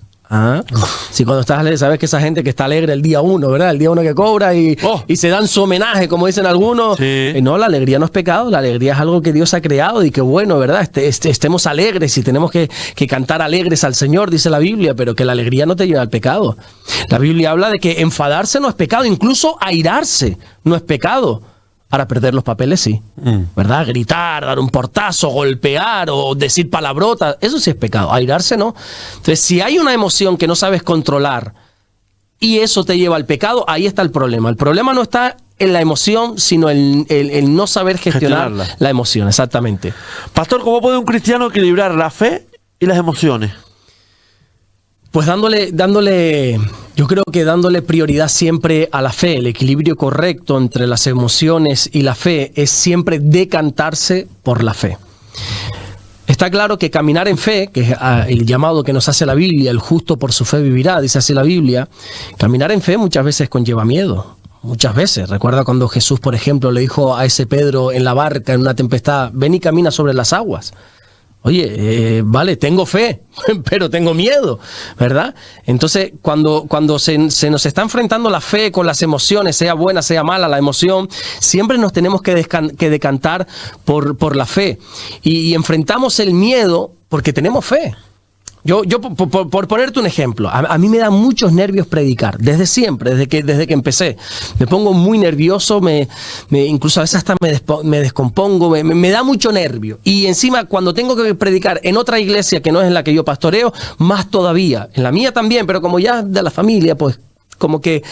si cuando estás alegre, sabes que esa gente que está alegre el día 1, ¿verdad? El día 1 que cobra y se dan su homenaje, como dicen algunos. Sí. No, la alegría no es pecado, la alegría es algo que Dios ha creado y que bueno, ¿verdad? Estemos alegres y tenemos que cantar alegres al Señor, dice la Biblia, pero que la alegría no te lleva al pecado. La Biblia habla de que enfadarse no es pecado, incluso airarse no es pecado. Para perder los papeles sí, ¿verdad? Gritar, dar un portazo, golpear o decir palabrotas, eso sí es pecado. Airarse no. Entonces, si hay una emoción que no sabes controlar y eso te lleva al pecado, ahí está el problema. El problema no está en la emoción, sino el no saber gestionar la emoción, exactamente. Pastor, ¿cómo puede un cristiano equilibrar la fe y las emociones? Pues yo creo que dándole prioridad siempre a la fe, el equilibrio correcto entre las emociones y la fe es siempre decantarse por la fe. Está claro que caminar en fe, que es el llamado que nos hace la Biblia, el justo por su fe vivirá, dice así la Biblia, caminar en fe muchas veces conlleva miedo. Muchas veces. Recuerda cuando Jesús, por ejemplo, le dijo a ese Pedro en la barca, en una tempestad, ven y camina sobre las aguas. Oye, vale, tengo fe, pero tengo miedo, ¿verdad? Entonces, cuando se nos está enfrentando la fe con las emociones, sea buena, sea mala la emoción, siempre nos tenemos que decantar por la fe. Y enfrentamos el miedo porque tenemos fe. Yo por ponerte un ejemplo, a mí me da muchos nervios predicar, desde siempre, desde que empecé. Me pongo muy nervioso, incluso a veces hasta me descompongo, me da mucho nervio. Y encima, cuando tengo que predicar en otra iglesia que no es en la que yo pastoreo, más todavía. En la mía también, pero como ya de la familia, pues como que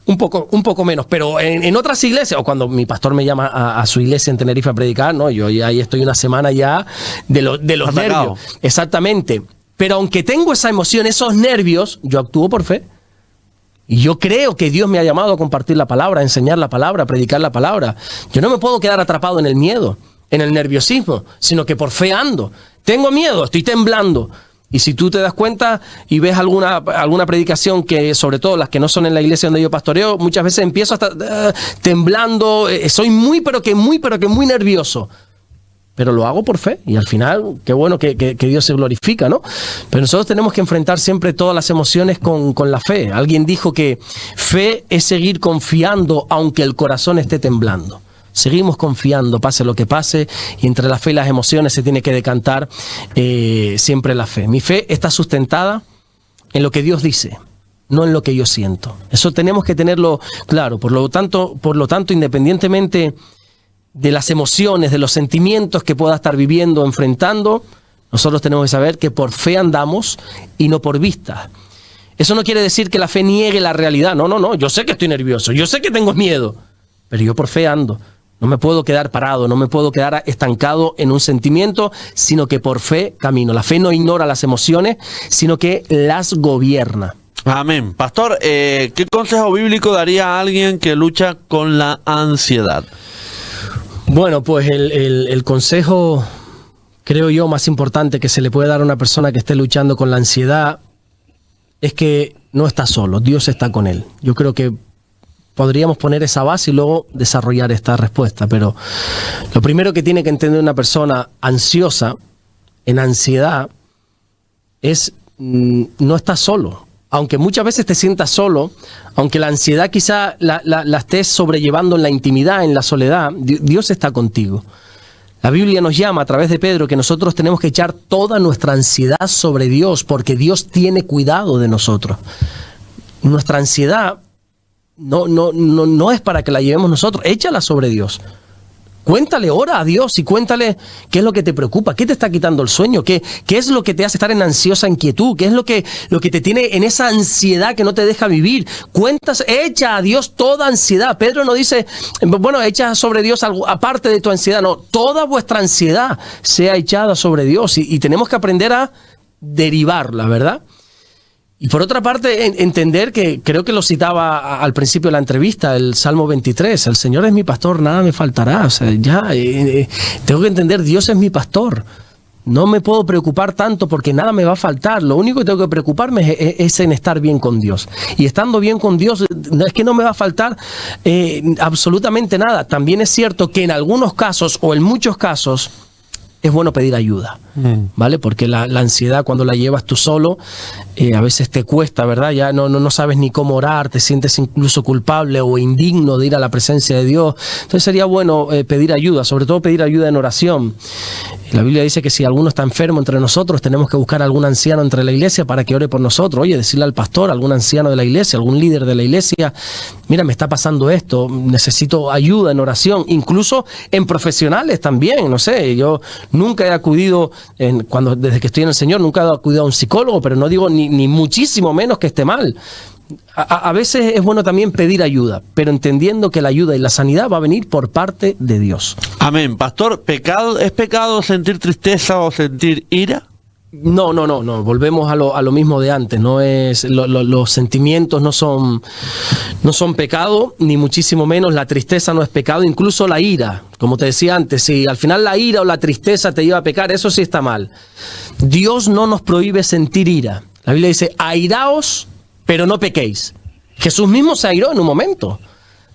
un poco menos. Pero en otras iglesias, o cuando mi pastor me llama a su iglesia en Tenerife a predicar, no, yo ahí estoy una semana ya de los nervios. Exactamente. Pero aunque tengo esa emoción, esos nervios, yo actúo por fe. Y yo creo que Dios me ha llamado a compartir la palabra, a enseñar la palabra, a predicar la palabra. Yo no me puedo quedar atrapado en el miedo, en el nerviosismo, sino que por fe ando. Tengo miedo, estoy temblando. Y si tú te das cuenta y ves alguna predicación, que sobre todo las que no son en la iglesia donde yo pastoreo, muchas veces empiezo hasta temblando, soy muy nervioso. Pero lo hago por fe y al final, qué bueno que Dios se glorifica, ¿no? Pero nosotros tenemos que enfrentar siempre todas las emociones con la fe. Alguien dijo que fe es seguir confiando aunque el corazón esté temblando. Seguimos confiando, pase lo que pase, y entre la fe y las emociones se tiene que decantar siempre la fe. Mi fe está sustentada en lo que Dios dice, no en lo que yo siento. Eso tenemos que tenerlo claro. Por lo tanto, independientemente de las emociones, de los sentimientos que pueda estar viviendo, enfrentando, nosotros tenemos que saber que por fe andamos y no por vista. Eso no quiere decir que la fe niegue la realidad. No. Yo sé que estoy nervioso, yo sé que tengo miedo, pero yo por fe ando. No me puedo quedar parado, no me puedo quedar estancado en un sentimiento, sino que por fe camino. La fe no ignora las emociones, sino que las gobierna. Amén. Pastor, ¿qué consejo bíblico daría a alguien que lucha con la ansiedad? Bueno, pues el consejo, creo yo, más importante que se le puede dar a una persona que esté luchando con la ansiedad es que no está solo, Dios está con él. Yo creo que podríamos poner esa base y luego desarrollar esta respuesta, pero lo primero que tiene que entender una persona ansiosa, en ansiedad, es no está solo. Aunque muchas veces te sientas solo, aunque la ansiedad quizá la estés sobrellevando en la intimidad, en la soledad, Dios está contigo. La Biblia nos llama a través de Pedro que nosotros tenemos que echar toda nuestra ansiedad sobre Dios, porque Dios tiene cuidado de nosotros. Nuestra ansiedad no es para que la llevemos nosotros, échala sobre Dios. Cuéntale, ora a Dios y cuéntale qué es lo que te preocupa, qué te está quitando el sueño, qué es lo que te hace estar en ansiosa inquietud, qué es lo que te tiene en esa ansiedad que no te deja vivir. Echa a Dios toda ansiedad. Pedro no dice, bueno, echa sobre Dios algo aparte de tu ansiedad. No, toda vuestra ansiedad sea echada sobre Dios y tenemos que aprender a derivarla, ¿verdad? Y por otra parte, entender que creo que lo citaba al principio de la entrevista, el Salmo 23, el Señor es mi pastor, nada me faltará. O sea, tengo que entender, Dios es mi pastor. No me puedo preocupar tanto porque nada me va a faltar. Lo único que tengo que preocuparme es en estar bien con Dios. Y estando bien con Dios, es que no me va a faltar absolutamente nada. También es cierto que en algunos casos o en muchos casos es bueno pedir ayuda, ¿vale? Porque la ansiedad cuando la llevas tú solo, a veces te cuesta, ¿verdad? Ya no sabes ni cómo orar, te sientes incluso culpable o indigno de ir a la presencia de Dios. Entonces sería bueno pedir ayuda, sobre todo pedir ayuda en oración. La Biblia dice que si alguno está enfermo entre nosotros, tenemos que buscar a algún anciano entre la iglesia para que ore por nosotros. Oye, decirle al pastor, algún anciano de la iglesia, algún líder de la iglesia, mira, me está pasando esto, necesito ayuda en oración, incluso en profesionales también, no sé, yo nunca he acudido, desde que estoy en el Señor, nunca he acudido a un psicólogo, pero no digo ni muchísimo menos que esté mal. A veces es bueno también pedir ayuda, pero entendiendo que la ayuda y la sanidad va a venir por parte de Dios. Amén. Pastor, ¿es pecado sentir tristeza o sentir ira? No. Volvemos a lo mismo de antes. No es los sentimientos no son pecado, ni muchísimo menos la tristeza no es pecado, incluso la ira. Como te decía antes, si al final la ira o la tristeza te lleva a pecar, eso sí está mal. Dios no nos prohíbe sentir ira. La Biblia dice, airaos, pero no pequéis. Jesús mismo se airó en un momento.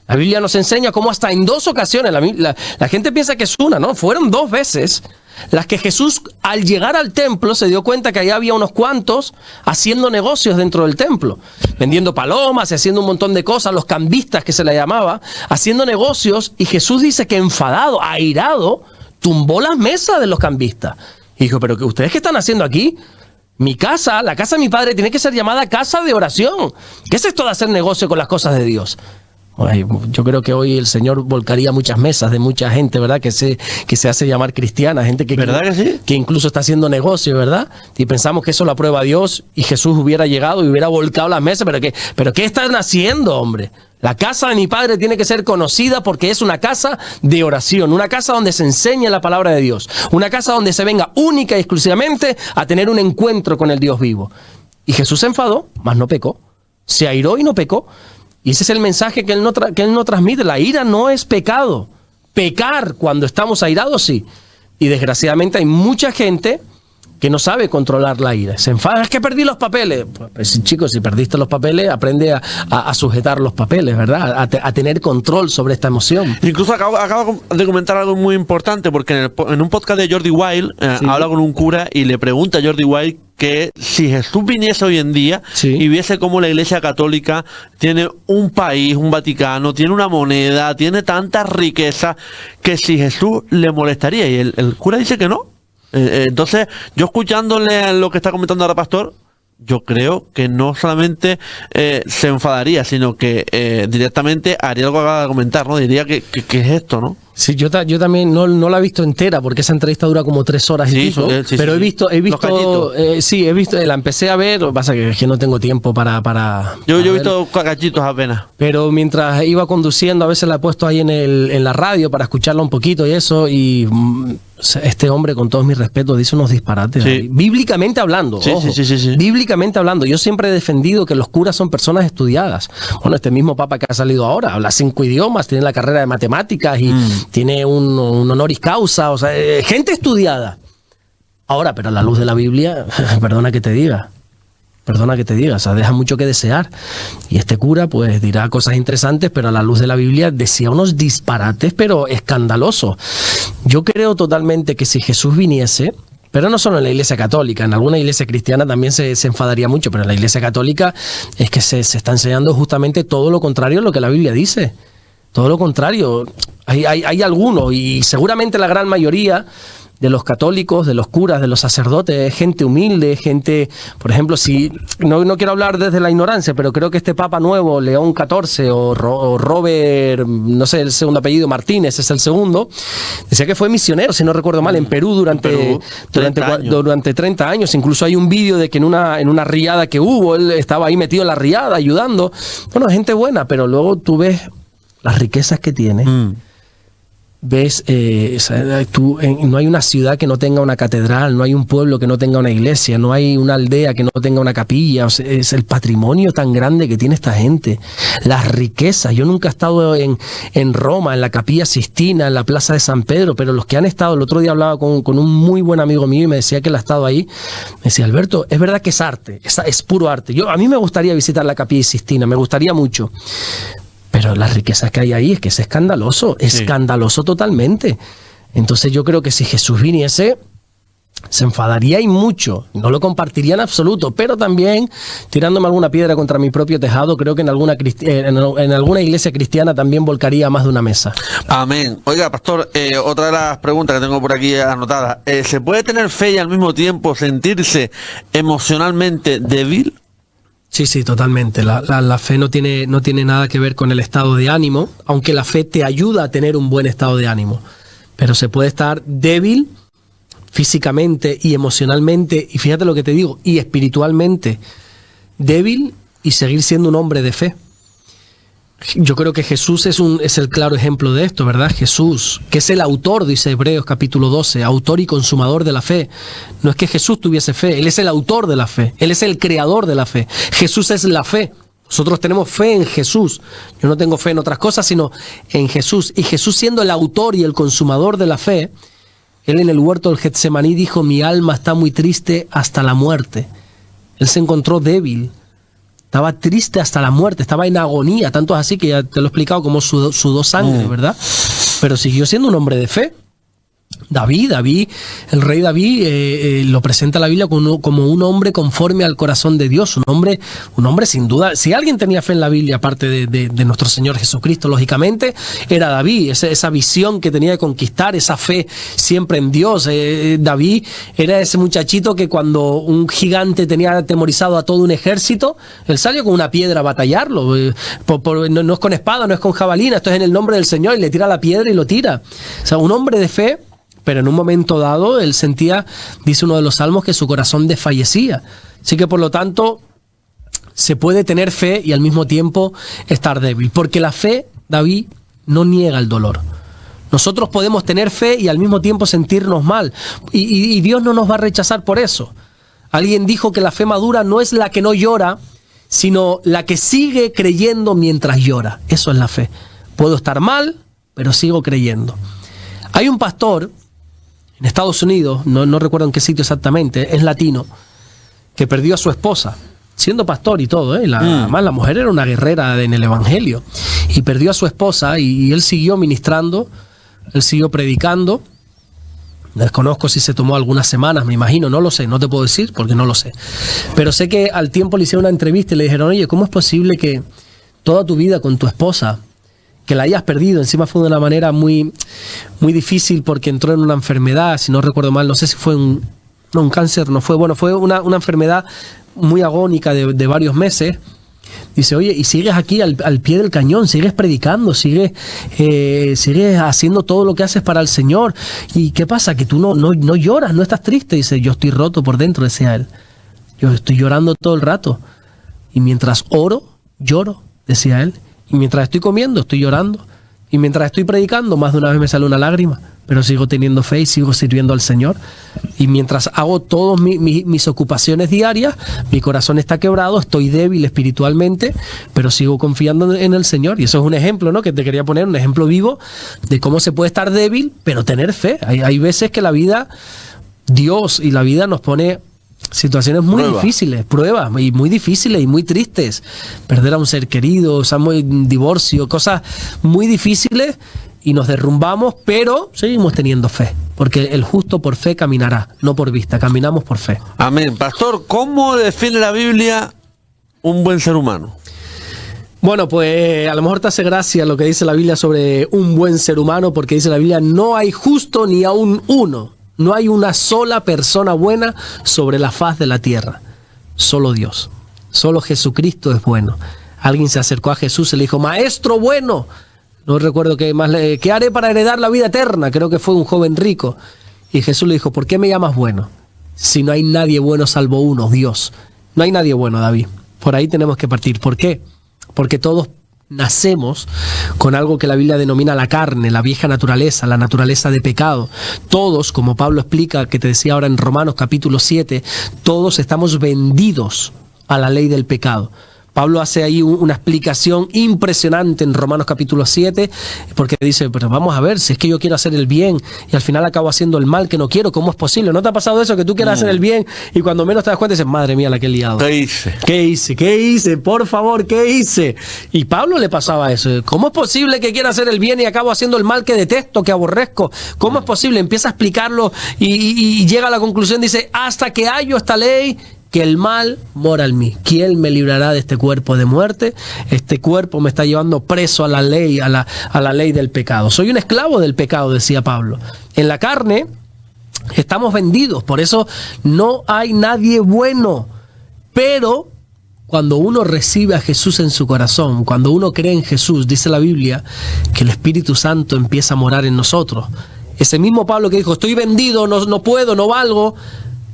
La Biblia nos enseña cómo hasta en 2 ocasiones, la gente piensa que es una, ¿no? Fueron 2 veces las que Jesús al llegar al templo se dio cuenta que allá había unos cuantos haciendo negocios dentro del templo, vendiendo palomas y haciendo un montón de cosas, los cambistas que se le llamaba, haciendo negocios, y Jesús dice que enfadado, airado, tumbó las mesas de los cambistas. Y dijo, ¿pero ustedes qué están haciendo aquí? Mi casa, la casa de mi padre, tiene que ser llamada casa de oración. ¿Qué es esto de hacer negocio con las cosas de Dios? Yo creo que hoy el Señor volcaría muchas mesas de mucha gente, ¿verdad? Que se hace llamar cristiana, gente ¿verdad que sí? Que incluso está haciendo negocio, ¿verdad? Y pensamos que eso lo aprueba Dios y Jesús hubiera llegado y hubiera volcado las mesas. ¿Pero qué están haciendo, hombre? La casa de mi padre tiene que ser conocida porque es una casa de oración, una casa donde se enseña la palabra de Dios, una casa donde se venga única y exclusivamente a tener un encuentro con el Dios vivo. Y Jesús se enfadó, mas no pecó. Se airó y no pecó. Y ese es el mensaje que él no transmite. La ira no es pecado. Pecar cuando estamos airados, sí. Y desgraciadamente hay mucha gente que no sabe controlar la ira. Se enfada, es que perdí los papeles. Pues chicos, si perdiste los papeles, aprende a sujetar los papeles, ¿verdad? A tener control sobre esta emoción. Incluso acabo de comentar algo muy importante, porque en un podcast de Jordi Wild, Sí. habla con un cura y le pregunta a Jordi Wild que si Jesús viniese hoy en día, Sí. y viese cómo la Iglesia Católica tiene un país, un Vaticano, tiene una moneda, tiene tanta riqueza, que si Jesús le molestaría. Y el cura dice que no. Entonces, yo escuchándole lo que está comentando ahora Pastor, yo creo que no solamente se enfadaría, sino que directamente haría algo que acaba de comentar, ¿no? Diría que es esto, ¿no? Sí, yo también no la he visto entera porque esa entrevista dura como 3 horas y Sí, pico, sí, pero sí. he Los cachitos. visto, he visto, la empecé a ver, lo que pasa es que no tengo tiempo para Yo he ver. visto cachitos apenas. Pero mientras iba conduciendo, a veces la he puesto ahí en la radio para escucharla un poquito y eso, y este hombre, con todos mis respetos, dice unos disparates. Sí. Ahí. Bíblicamente hablando, Sí, ojo. sí. Bíblicamente hablando. Yo siempre he defendido que los curas son personas estudiadas. Bueno, este mismo papa que ha salido ahora habla 5 idiomas, tiene la carrera de matemáticas y tiene un honoris causa, o sea, gente estudiada. Ahora, pero a la luz de la Biblia, perdona que te diga, o sea, deja mucho que desear. Y este cura pues dirá cosas interesantes, pero a la luz de la Biblia decía unos disparates, pero escandalosos. Yo creo totalmente que si Jesús viniese, pero no solo en la Iglesia Católica, en alguna iglesia cristiana también se enfadaría mucho, pero en la Iglesia Católica es que se está enseñando justamente todo lo contrario a lo que la Biblia dice. Todo lo contrario. Hay algunos, y seguramente la gran mayoría, de los católicos, de los curas, de los sacerdotes, es gente humilde, gente, por ejemplo, si no quiero hablar desde la ignorancia, pero creo que este Papa nuevo, León XIV o Robert, no sé el segundo apellido, Martínez es el segundo, decía que fue misionero, si no recuerdo mal, en Perú durante 30 años. Incluso hay un vídeo de que en una riada que hubo, él estaba ahí metido en la riada ayudando. Bueno, gente buena, pero luego tú ves las riquezas que tiene. Ves, no hay una ciudad que no tenga una catedral, no hay un pueblo que no tenga una iglesia, no hay una aldea que no tenga una capilla. O sea, es el patrimonio tan grande que tiene esta gente, las riquezas. Yo nunca he estado en Roma, en la Capilla Sistina, en la Plaza de San Pedro, pero los que han estado, el otro día hablaba con un muy buen amigo mío y me decía que él ha estado ahí. Me decía, Alberto, es verdad que es arte, es puro arte. A mí me gustaría visitar la Capilla Sistina, me gustaría mucho. Pero las riquezas que hay ahí es que es escandaloso, escandaloso totalmente. Entonces yo creo que si Jesús viniese, se enfadaría y mucho, no lo compartiría en absoluto, pero también tirándome alguna piedra contra mi propio tejado, creo que en alguna iglesia cristiana también volcaría más de una mesa. Amén. Oiga, pastor, otra de las preguntas que tengo por aquí anotadas, ¿se puede tener fe y al mismo tiempo sentirse emocionalmente débil? Sí, totalmente. La fe no tiene nada que ver con el estado de ánimo, aunque la fe te ayuda a tener un buen estado de ánimo. Pero se puede estar débil físicamente y emocionalmente, y fíjate lo que te digo, y espiritualmente débil y seguir siendo un hombre de fe. Yo creo que Jesús es el claro ejemplo de esto, ¿verdad? Jesús, que es el autor, dice Hebreos capítulo 12, autor y consumador de la fe. No es que Jesús tuviese fe, Él es el autor de la fe, Él es el creador de la fe. Jesús es la fe. Nosotros tenemos fe en Jesús. Yo no tengo fe en otras cosas, sino en Jesús. Y Jesús, siendo el autor y el consumador de la fe, Él en el huerto del Getsemaní dijo, mi alma está muy triste hasta la muerte. Él se encontró débil. Estaba triste hasta la muerte, estaba en agonía, tanto es así que ya te lo he explicado, como sudó sangre, ¿verdad? Pero siguió siendo un hombre de fe. David, el rey David lo presenta la Biblia como un hombre conforme al corazón de Dios, un hombre sin duda. Si alguien tenía fe en la Biblia, aparte de nuestro Señor Jesucristo, lógicamente, era David, esa visión que tenía de conquistar, esa fe siempre en Dios. David era ese muchachito que cuando un gigante tenía atemorizado a todo un ejército, él salió con una piedra a batallarlo. No es con espada, no es con jabalina, esto es en el nombre del Señor, y le tira la piedra y lo tira. O sea, un hombre de fe. Pero en un momento dado él sentía, dice uno de los salmos, que su corazón desfallecía. Así que por lo tanto se puede tener fe y al mismo tiempo estar débil. Porque la fe, David, no niega el dolor. Nosotros podemos tener fe y al mismo tiempo sentirnos mal. Y Dios no nos va a rechazar por eso. Alguien dijo que la fe madura no es la que no llora, sino la que sigue creyendo mientras llora. Eso es la fe. Puedo estar mal, pero sigo creyendo. Hay un pastor en Estados Unidos, no recuerdo en qué sitio exactamente, es latino, que perdió a su esposa, siendo pastor y todo, además la mujer era una guerrera en el evangelio, y perdió a su esposa y él siguió ministrando, él siguió predicando. Desconozco si se tomó algunas semanas, me imagino, no lo sé, no te puedo decir porque no lo sé, pero sé que al tiempo le hicieron una entrevista y le dijeron, oye, ¿cómo es posible que toda tu vida con tu esposa, que la hayas perdido? Encima fue de una manera muy, muy difícil porque entró en una enfermedad, si no recuerdo mal, no sé si fue un cáncer, no fue, bueno, fue una enfermedad muy agónica de varios meses. Dice, oye, y sigues aquí al pie del cañón, sigues predicando, sigues haciendo todo lo que haces para el Señor. ¿Y qué pasa? Que tú no lloras, no estás triste. Dice, yo estoy roto por dentro, decía él. Yo estoy llorando todo el rato. Y mientras oro, lloro, decía él. Y mientras estoy comiendo, estoy llorando. Y mientras estoy predicando, más de una vez me sale una lágrima. Pero sigo teniendo fe y sigo sirviendo al Señor. Y mientras hago todas mis ocupaciones diarias, mi corazón está quebrado, estoy débil espiritualmente, pero sigo confiando en el Señor. Y eso es un ejemplo, ¿no?, que te quería poner, un ejemplo vivo de cómo se puede estar débil, pero tener fe. Hay veces que la vida, Dios y la vida nos pone situaciones muy difíciles, pruebas y muy difíciles y muy tristes. Perder a un ser querido, un divorcio, cosas muy difíciles, y nos derrumbamos, pero seguimos teniendo fe, porque el justo por fe caminará, no por vista, caminamos por fe. Amén. Pastor, ¿cómo define la Biblia un buen ser humano? Bueno, pues a lo mejor te hace gracia lo que dice la Biblia sobre un buen ser humano, porque dice la Biblia, no hay justo ni aún uno. No hay una sola persona buena sobre la faz de la tierra. Solo Dios. Solo Jesucristo es bueno. Alguien se acercó a Jesús y le dijo, maestro bueno. No recuerdo qué más, ¿qué haré para heredar la vida eterna? Creo que fue un joven rico. Y Jesús le dijo, ¿por qué me llamas bueno? Si no hay nadie bueno salvo uno, Dios. No hay nadie bueno, David. Por ahí tenemos que partir. ¿Por qué? Porque todos nacemos con algo que la Biblia denomina la carne, la vieja naturaleza, la naturaleza de pecado. Todos, como Pablo explica, que te decía ahora en Romanos capítulo 7, todos estamos vendidos a la ley del pecado. Pablo hace ahí una explicación impresionante en Romanos capítulo 7, porque dice, pero vamos a ver, si es que yo quiero hacer el bien y al final acabo haciendo el mal que no quiero, ¿cómo es posible? ¿No te ha pasado eso, que tú quieras hacer el bien y cuando menos te das cuenta dices, madre mía, la que he liado? ¿Qué hice? ¿Qué hice? ¿Qué hice? Por favor, ¿qué hice? Y Pablo le pasaba eso. ¿Cómo es posible que quiera hacer el bien y acabo haciendo el mal que detesto, que aborrezco? ¿Cómo es posible? Empieza a explicarlo y llega a la conclusión, dice, hasta que hallo esta ley, que el mal mora en mí. ¿Quién me librará de este cuerpo de muerte? Este cuerpo me está llevando preso a la ley, a la ley del pecado. Soy un esclavo del pecado, decía Pablo. En la carne estamos vendidos, por eso no hay nadie bueno. Pero cuando uno recibe a Jesús en su corazón, cuando uno cree en Jesús, dice la Biblia, que el Espíritu Santo empieza a morar en nosotros. Ese mismo Pablo que dijo, estoy vendido, no puedo, no valgo.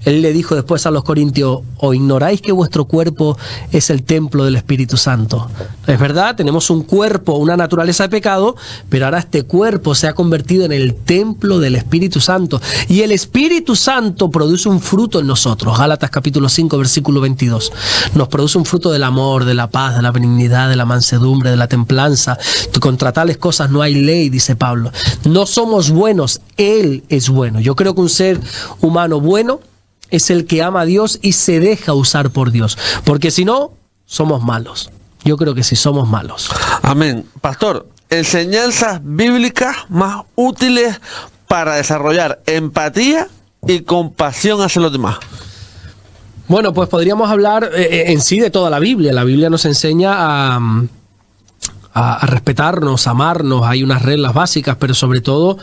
Él le dijo después a los corintios, ¿o ignoráis que vuestro cuerpo es el templo del Espíritu Santo? Es verdad, tenemos un cuerpo, una naturaleza de pecado, pero ahora este cuerpo se ha convertido en el templo del Espíritu Santo. Y el Espíritu Santo produce un fruto en nosotros. Gálatas capítulo 5, versículo 22. Nos produce un fruto del amor, de la paz, de la benignidad, de la mansedumbre, de la templanza. Contra tales cosas no hay ley, dice Pablo. No somos buenos, Él es bueno. Yo creo que un ser humano bueno es el que ama a Dios y se deja usar por Dios. Porque si no, somos malos. Yo creo que sí, somos malos. Amén. Pastor, enseñanzas bíblicas más útiles para desarrollar empatía y compasión hacia los demás. Bueno, pues podríamos hablar en sí de toda la Biblia. La Biblia nos enseña a respetarnos, a amarnos. Hay unas reglas básicas, pero sobre todo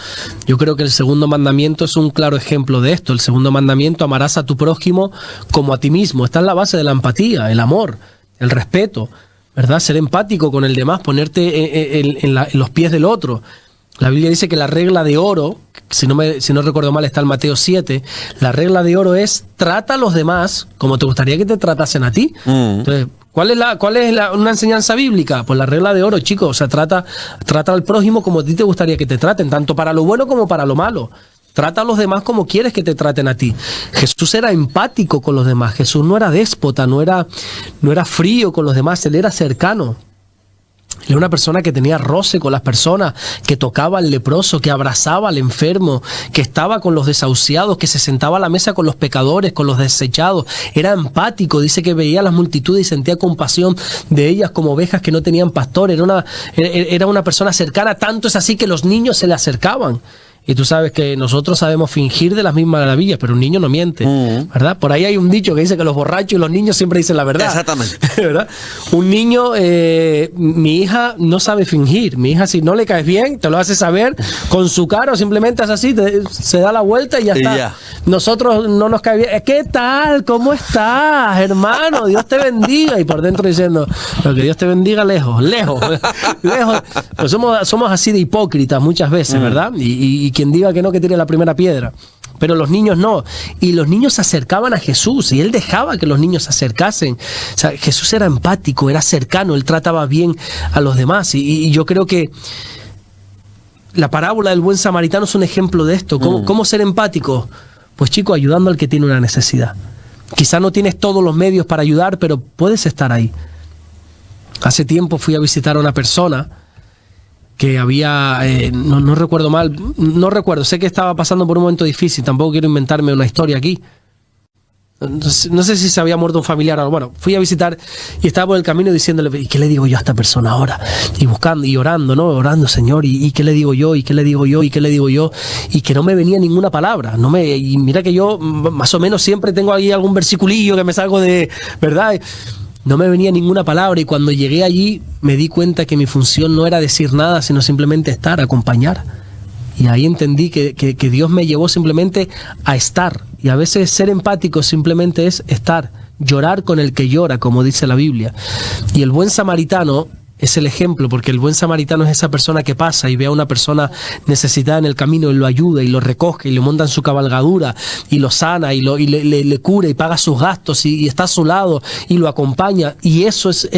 yo creo que el segundo mandamiento es un claro ejemplo de esto. El segundo mandamiento, amarás a tu prójimo como a ti mismo. Está en la base de la empatía, el amor, el respeto, ¿verdad? Ser empático con el demás, ponerte en los pies del otro. La Biblia dice que la regla de oro, si no recuerdo mal está en Mateo 7, la regla de oro es trata a los demás como te gustaría que te tratasen a ti. Entonces, ¿cuál es una enseñanza bíblica? Pues la regla de oro, chicos, o sea, trata al prójimo como a ti te gustaría que te traten, tanto para lo bueno como para lo malo. Trata a los demás como quieres que te traten a ti. Jesús era empático con los demás. Jesús no era déspota, no era frío con los demás, él era cercano. Él era una persona que tenía roce con las personas, que tocaba al leproso, que abrazaba al enfermo, que estaba con los desahuciados, que se sentaba a la mesa con los pecadores, con los desechados. Era empático, dice que veía a las multitudes y sentía compasión de ellas como ovejas que no tenían pastor. Era una persona cercana, tanto es así que los niños se le acercaban. Y tú sabes que nosotros sabemos fingir de las mismas maravillas, pero un niño no miente, ¿verdad? Por ahí hay un dicho que dice que los borrachos y los niños siempre dicen la verdad. Exactamente. ¿Verdad? Un niño, mi hija no sabe fingir. Mi hija, si no le caes bien, te lo hace saber con su cara o simplemente es así, se da la vuelta y ya está. Ya. Nosotros no nos cae bien. ¿Qué tal? ¿Cómo estás, hermano? Dios te bendiga. Y por dentro diciendo, pero que Dios te bendiga lejos. Pues somos así de hipócritas muchas veces, ¿verdad? Y quien diga que no, que tire la primera piedra. Pero los niños no. Y los niños se acercaban a Jesús y él dejaba que los niños se acercasen. O sea, Jesús era empático, era cercano, él trataba bien a los demás. Y yo creo que la parábola del buen samaritano es un ejemplo de esto. ¿Cómo ser empático? Pues chico, ayudando al que tiene una necesidad. Quizá no tienes todos los medios para ayudar, pero puedes estar ahí. Hace tiempo fui a visitar a una persona que había, no recuerdo mal, sé que estaba pasando por un momento difícil, tampoco quiero inventarme una historia aquí. No sé si se había muerto un familiar o algo. Bueno, fui a visitar y estaba por el camino diciéndole, ¿y qué le digo yo a esta persona ahora? Y buscando y orando, ¿no? Orando, Señor, ¿y qué le digo yo? ¿Y qué le digo yo? ¿Y qué le digo yo? Y que no me venía ninguna palabra. Y mira que yo más o menos siempre tengo ahí algún versiculillo que me salgo de, ¿verdad? No me venía ninguna palabra y cuando llegué allí me di cuenta que mi función no era decir nada, sino simplemente estar, acompañar. Y ahí entendí que Dios me llevó simplemente a estar. Y a veces ser empático simplemente es estar, llorar con el que llora, como dice la Biblia. Y el buen samaritano es el ejemplo, porque el buen samaritano es esa persona que pasa y ve a una persona necesitada en el camino y lo ayuda y lo recoge y le monta en su cabalgadura y lo sana y le cura y paga sus gastos y está a su lado y lo acompaña. Y eso es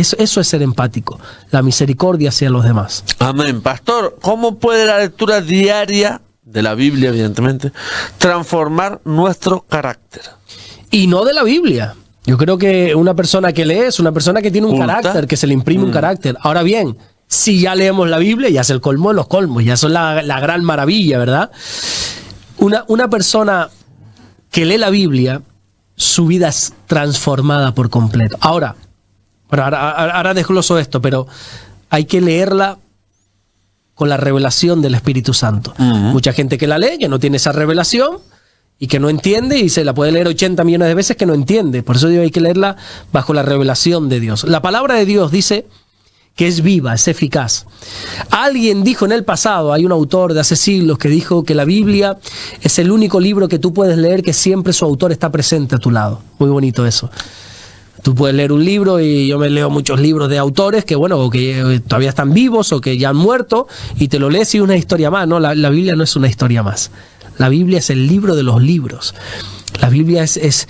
ser empático, la misericordia hacia los demás. Amén. Pastor, ¿cómo puede la lectura diaria de la Biblia, evidentemente, transformar nuestro carácter? Y no de la Biblia. Yo creo que una persona que lee es una persona que tiene un carácter, que se le imprime un carácter. Ahora bien, si ya leemos la Biblia, ya es el colmo de los colmos, ya son la gran maravilla, ¿verdad? Una persona que lee la Biblia, su vida es transformada por completo. Ahora desgloso esto, pero hay que leerla con la revelación del Espíritu Santo. Mucha gente que la lee, que no tiene esa revelación, y que no entiende, y se la puede leer 80 millones de veces que no entiende. Por eso digo, hay que leerla bajo la revelación de Dios. La palabra de Dios dice que es viva, es eficaz. Alguien dijo en el pasado, hay un autor de hace siglos que dijo que la Biblia es el único libro que tú puedes leer que siempre su autor está presente a tu lado. Muy bonito eso. Tú puedes leer un libro, y yo me leo muchos libros de autores que, bueno, o que todavía están vivos o que ya han muerto, y te lo lees y una historia más. No, la Biblia no es una historia más. La Biblia es el libro de los libros. La Biblia es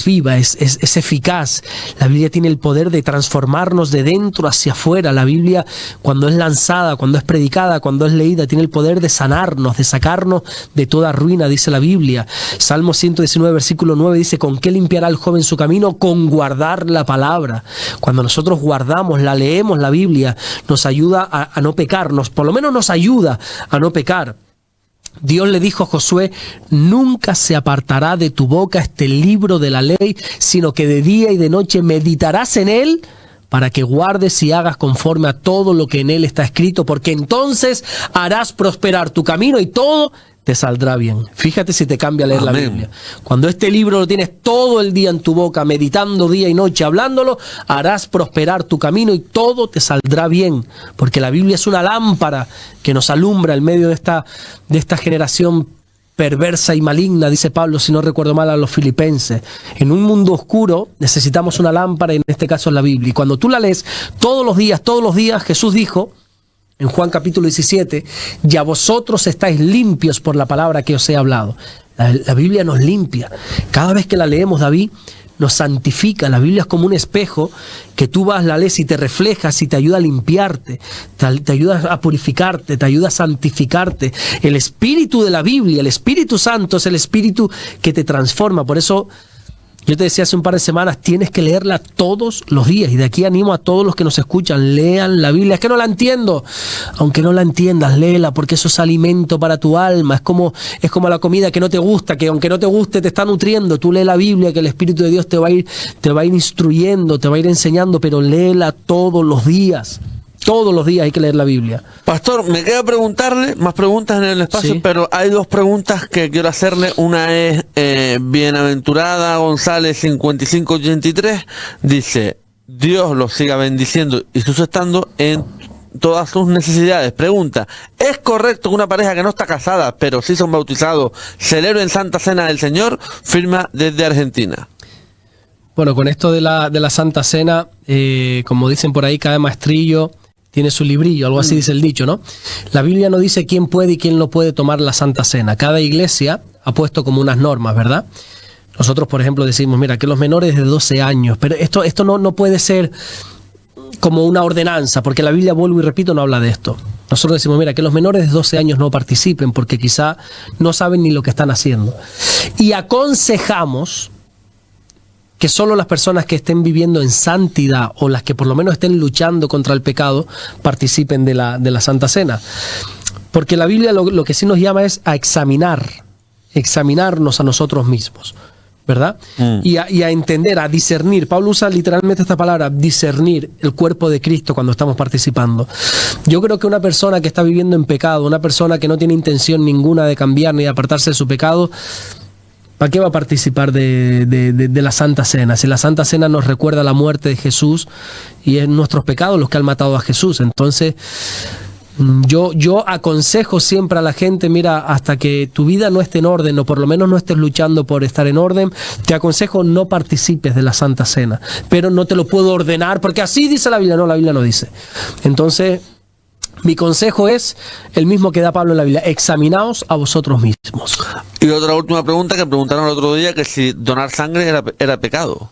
viva, es eficaz. La Biblia tiene el poder de transformarnos de dentro hacia afuera. La Biblia, cuando es lanzada, cuando es predicada, cuando es leída, tiene el poder de sanarnos, de sacarnos de toda ruina, dice la Biblia. Salmo 119, versículo 9 dice: ¿con qué limpiará el joven su camino? Con guardar la palabra. Cuando nosotros guardamos, la leemos, la Biblia nos ayuda a no pecarnos, por lo menos nos ayuda a no pecar. Dios le dijo a Josué: nunca se apartará de tu boca este libro de la ley, sino que de día y de noche meditarás en él, para que guardes y hagas conforme a todo lo que en él está escrito, porque entonces harás prosperar tu camino y todo te saldrá bien. Fíjate si te cambia leer la Biblia. Cuando este libro lo tienes todo el día en tu boca, meditando día y noche, hablándolo, harás prosperar tu camino y todo te saldrá bien. Porque la Biblia es una lámpara que nos alumbra en medio de esta generación perversa y maligna, dice Pablo, si no recuerdo mal, a los filipenses. En un mundo oscuro necesitamos una lámpara, y en este caso es la Biblia. Y cuando tú la lees todos los días, Jesús dijo en Juan capítulo 17, ya vosotros estáis limpios por la palabra que os he hablado. La Biblia nos limpia. Cada vez que la leemos, David, nos santifica. La Biblia es como un espejo que tú vas, la lees y te reflejas y te ayuda a limpiarte, te ayuda a purificarte, te ayuda a santificarte. El espíritu de la Biblia, el Espíritu Santo, es el espíritu que te transforma. Por eso yo te decía hace un par de semanas, tienes que leerla todos los días. Y de aquí animo a todos los que nos escuchan: lean la Biblia. Es que no la entiendo. Aunque no la entiendas, léela, porque eso es alimento para tu alma. Es como la comida que no te gusta, que aunque no te guste, te está nutriendo. Tú lee la Biblia, que el Espíritu de Dios te va a ir instruyendo, te va a ir enseñando, pero léela todos los días. Todos los días hay que leer la Biblia. Pastor, me queda preguntarle, más preguntas en el espacio, sí, pero hay dos preguntas que quiero hacerle. Una es, Bienaventurada González 5583, dice: Dios los siga bendiciendo y sustentando en todas sus necesidades. Pregunta: ¿es correcto que una pareja que no está casada, pero sí son bautizados, celebren Santa Cena del Señor? Firma desde Argentina. Bueno, con esto de la Santa Cena, como dicen por ahí, cada maestrillo tiene su librillo, algo así dice el dicho, ¿no? La Biblia no dice quién puede y quién no puede tomar la Santa Cena. Cada iglesia ha puesto como unas normas, ¿verdad? Nosotros, por ejemplo, decimos, mira, que los menores de 12 años, pero esto no puede ser como una ordenanza, porque la Biblia, vuelvo y repito, no habla de esto. Nosotros decimos, mira, que los menores de 12 años no participen, porque quizá no saben ni lo que están haciendo. Y aconsejamos que solo las personas que estén viviendo en santidad, o las que por lo menos estén luchando contra el pecado, participen de la Santa Cena. Porque la Biblia lo que sí nos llama es a examinarnos a nosotros mismos, ¿verdad? Y a entender, a discernir. Pablo usa literalmente esta palabra, discernir el cuerpo de Cristo cuando estamos participando. Yo creo que una persona que está viviendo en pecado, una persona que no tiene intención ninguna de cambiar ni de apartarse de su pecado, ¿para qué va a participar de la Santa Cena? Si la Santa Cena nos recuerda la muerte de Jesús y es nuestros pecados los que han matado a Jesús. Entonces, Yo aconsejo siempre a la gente, mira, hasta que tu vida no esté en orden, o por lo menos no estés luchando por estar en orden, te aconsejo no participes de la Santa Cena. Pero no te lo puedo ordenar, porque así dice la Biblia. No, la Biblia no dice. Entonces, mi consejo es el mismo que da Pablo en la Biblia: examinaos a vosotros mismos. Y otra última pregunta que preguntaron el otro día, que si donar sangre era pecado.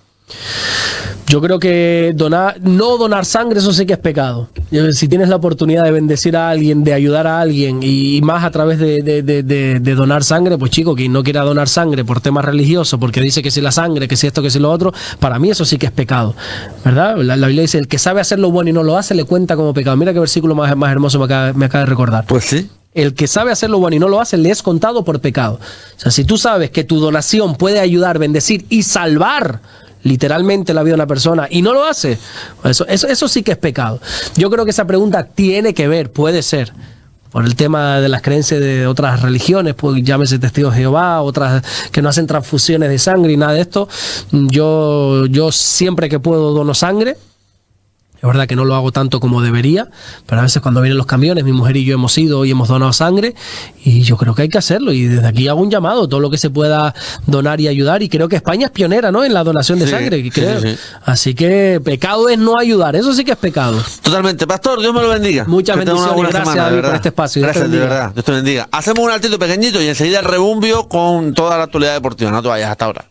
Yo creo que no donar sangre, eso sí que es pecado. Si tienes la oportunidad de bendecir a alguien, de ayudar a alguien, y más a través de donar sangre, pues chico, quien no quiera donar sangre por temas religiosos, porque dice que si la sangre, que si esto, que si lo otro, para mí eso sí que es pecado, ¿verdad? La Biblia dice: el que sabe hacer lo bueno y no lo hace, le cuenta como pecado. Mira qué versículo más hermoso me acaba de recordar. Pues sí. El que sabe hacer lo bueno y no lo hace, le es contado por pecado. O sea, si tú sabes que tu donación puede ayudar, bendecir y salvar literalmente la vida de una persona y no lo hace, eso sí que es pecado. Yo creo que esa pregunta tiene que ver, puede ser, por el tema de las creencias de otras religiones, pues llámese Testigos de Jehová, otras que no hacen transfusiones de sangre y nada de esto. Yo siempre que puedo dono sangre. Es verdad que no lo hago tanto como debería, pero a veces cuando vienen los camiones, mi mujer y yo hemos ido y hemos donado sangre, y yo creo que hay que hacerlo, y desde aquí hago un llamado, todo lo que se pueda donar y ayudar, y creo que España es pionera, ¿no?, en la donación de sangre, creo. Sí. Así que pecado es no ayudar, eso sí que es pecado. Totalmente. Pastor, Dios me lo bendiga. Muchas bendiciones, gracias semana, David, por este espacio. Gracias, de verdad. Dios te bendiga. Hacemos un altito pequeñito y enseguida el rebumbio con toda la actualidad deportiva. No te vayas, hasta ahora.